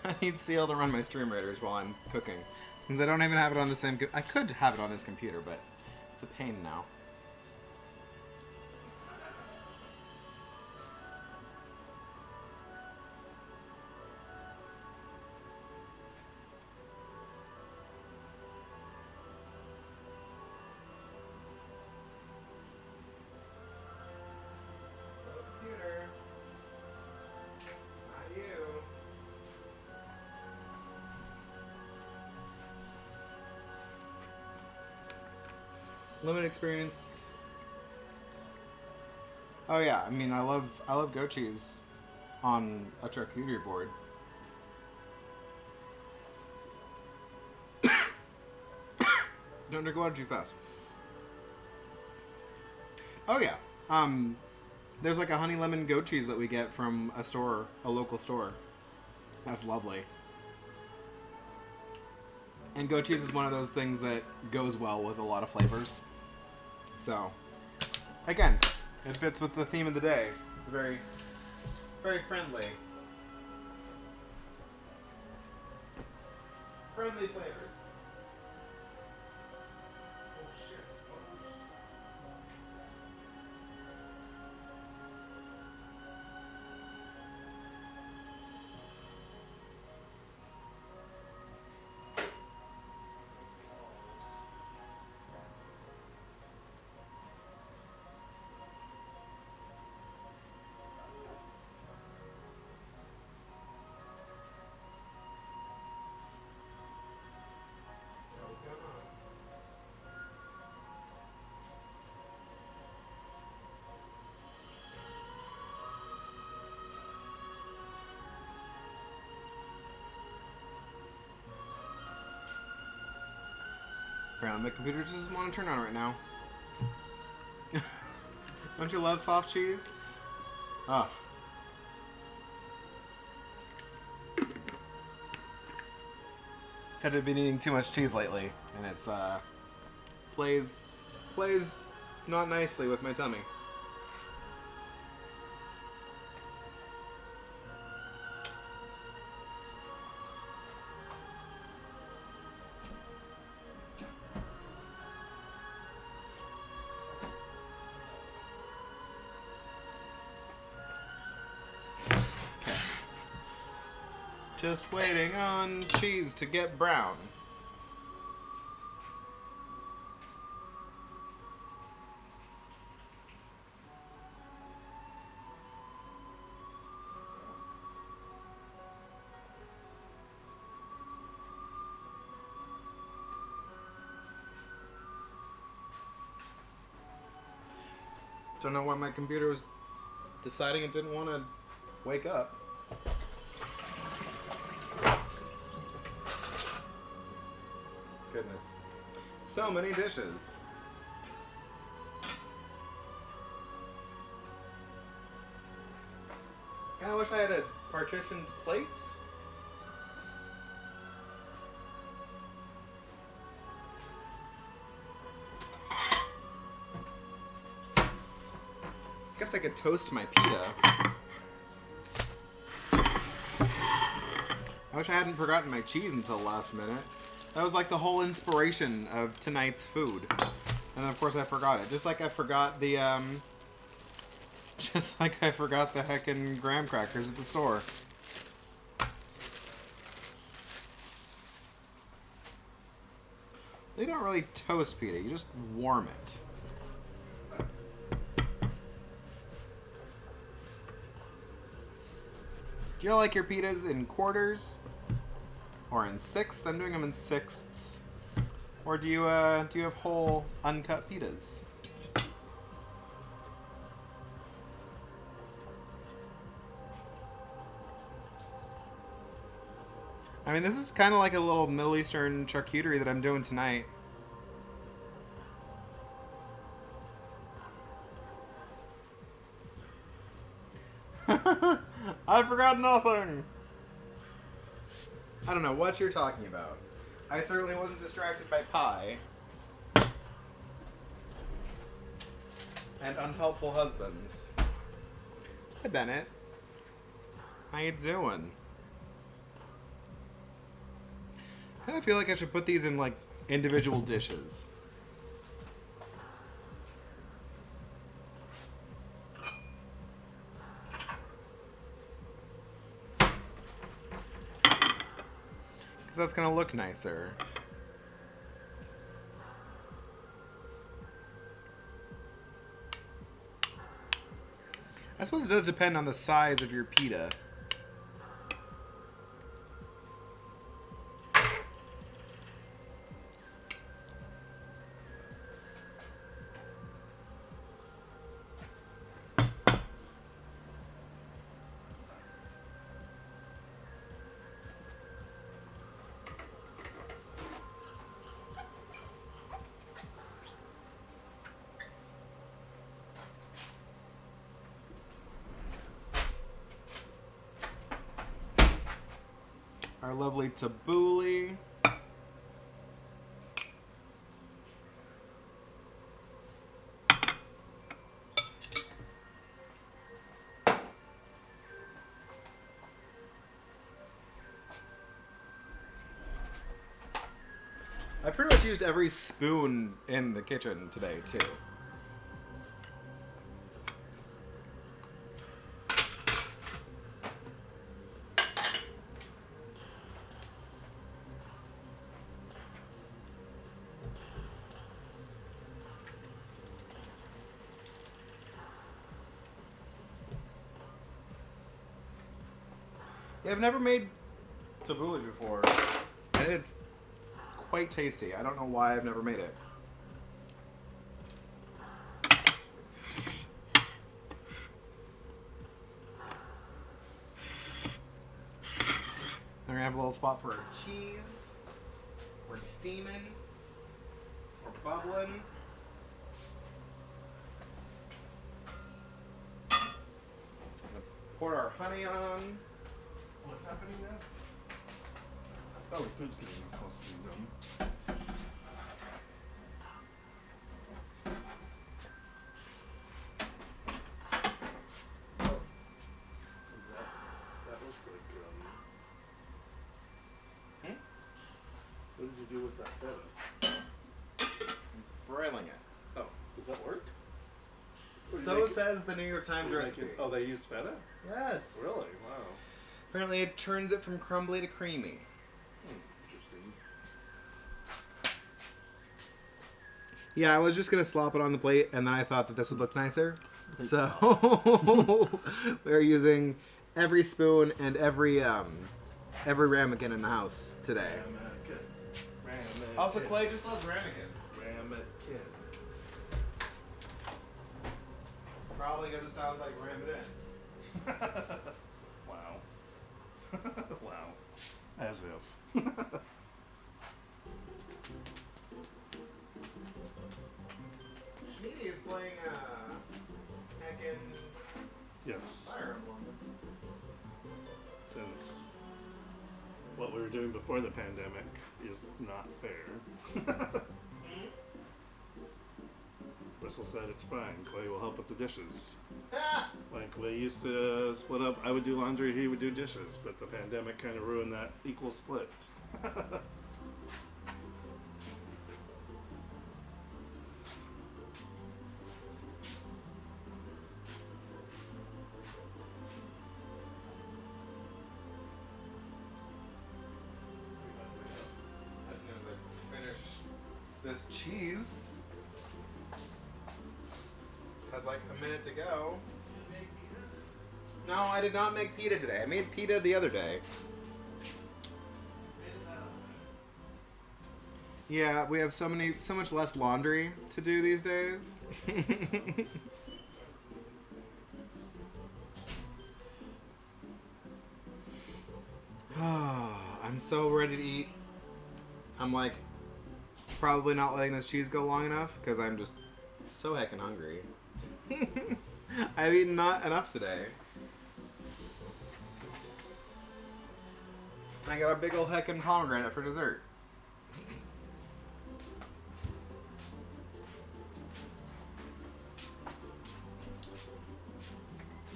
I need Seal to run my Stream Raiders while I'm cooking. Since I don't even have it on the same... I could have it on his computer, but it's a pain now. Computer. Not you. Limited experience. Oh yeah, I mean I love goat cheese on a charcuterie board. Don't drink water too fast. Oh yeah. There's like a honey lemon goat cheese that we get from a store, a local store. That's lovely. And goat cheese is one of those things that goes well with a lot of flavors. So, again, it fits with the theme of the day. It's very, very friendly. Friendly flavors. Oh shit. What's going on? Apparently my computer just doesn't want to turn on right now. Don't you love soft cheese? Ah. Said I've been eating too much cheese lately, and it's plays not nicely with my tummy. Just waiting on cheese to get brown. Don't know why my computer was deciding it didn't want to wake up. Goodness. So many dishes. And I wish I had a partitioned plate. Guess I could toast my pita. I wish I hadn't forgotten my cheese until last minute. That was like the whole inspiration of tonight's food. And of course I forgot it. Just like I forgot the, just like I forgot the heckin' graham crackers at the store. They don't really toast pita, you just warm it. Do you like your pitas in quarters? Or in sixths? I'm doing them in sixths. Or do you have whole uncut pitas? I mean, this is kind of like a little Middle Eastern charcuterie that I'm doing tonight. I forgot nothing. I don't know what you're talking about. I certainly wasn't distracted by pie. And unhelpful husbands. Hi, Bennett. How you doing? I kind of feel like I should put these in, like, individual dishes. Because that's going to look nicer. I suppose it does depend on the size of your pita. Our lovely tabbouleh. I pretty much used every spoon in the kitchen today, too. Yeah, I've never made tabbouleh before, and it's quite tasty. I don't know why I've never made it. Then we're gonna have a little spot for our cheese. We're steaming. We're bubbling. Pour our honey on. What's happening now? I thought the food's getting close to being done. Oh. That looks like, what did you do with that feta? Broiling it. Oh, does that work? So says the New York Times recipe. Oh, they used feta? Yes. Really? Wow. Apparently it turns it from crumbly to creamy. Interesting. Yeah, I was just going to slop it on the plate, and then I thought that this would look nicer. So we're using every spoon and every ramekin in the house today. Ramekin. Also, Clay just loves ramekins. Ramekin. Probably because it sounds like ram it in. Wow. Wow. As if. Schmeedy is playing heckin' Yes. Fire Emblem. Since what we were doing before the pandemic is not fair. Bristol said it's fine. Clay will help with the dishes. Like we used to split up. I would do laundry, he would do dishes, but the pandemic kind of ruined that equal split. As soon as I finish this cheese, has like a minute to go. No, I did not make pita today. I made pita the other day. Yeah, we have so much less laundry to do these days. I'm so ready to eat. I'm like, probably not letting this cheese go long enough because I'm just so heckin' hungry. I've eaten not enough today. I got a big ol' heckin' pomegranate for dessert.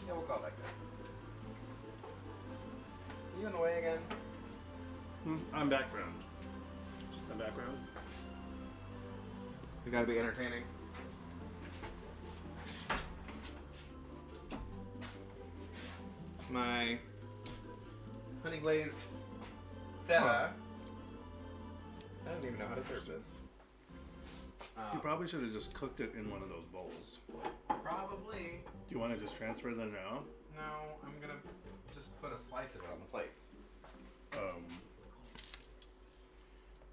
Yeah, we'll call that good. You in the way again? I'm background. Just the background. We gotta be entertaining. My honey glazed feta. I don't even know how to serve this. You probably should have just cooked it in one of those bowls. Probably. Do you want to just transfer them now? No, I'm gonna just put a slice of it on the plate.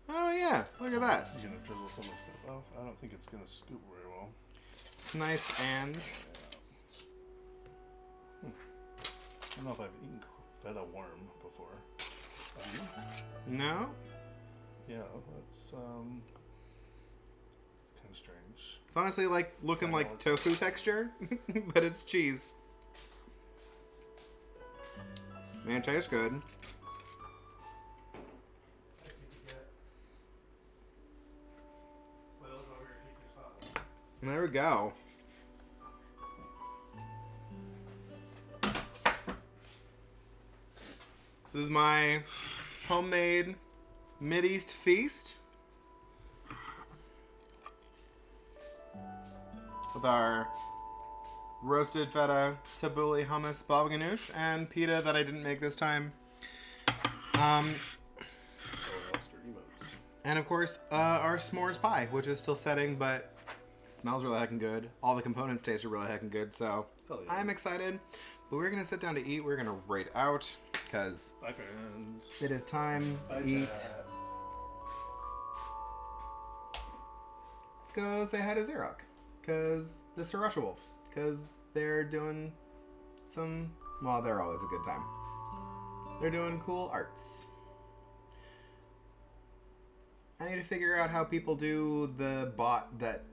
Oh yeah, look at that. You're gonna drizzle some of the stuff off? I don't think it's gonna scoop very well. Nice and I don't know if I've eaten feta worm before. Have you? no. Yeah, that's kind of strange. It's honestly like looking like tofu texture, but it's cheese. Man, it tastes good. There we go. This is my homemade Mideast feast with our roasted feta tabbouleh hummus baba ganoush and pita that I didn't make this time. And of course, our s'mores pie, which is still setting, but smells really heckin' good. All the components taste really heckin' good, so Hell yeah. I'm excited. But we're gonna sit down to eat. We're gonna rate out because Bye, friends. it is time to Bye, eat. chat. Let's go say hi to Xerox, because this is Russia Wolf, because they're doing some. Well, they're always a good time. They're doing cool arts. I need to figure out how people do the bot that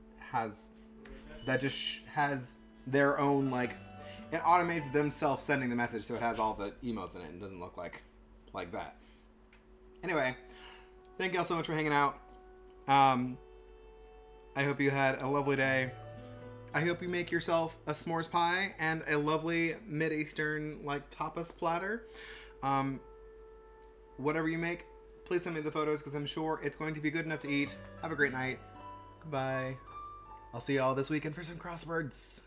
just has their own, like, it automates themselves sending the message, so it has all the emotes in it and doesn't look like that. Anyway, thank y'all so much for hanging out. I hope you had a lovely day. I hope you make yourself a s'mores pie and a lovely Mid-Eastern, like, tapas platter. Whatever you make, please send me the photos because I'm sure it's going to be good enough to eat. Have a great night. Goodbye. I'll see you all this weekend for some crosswords.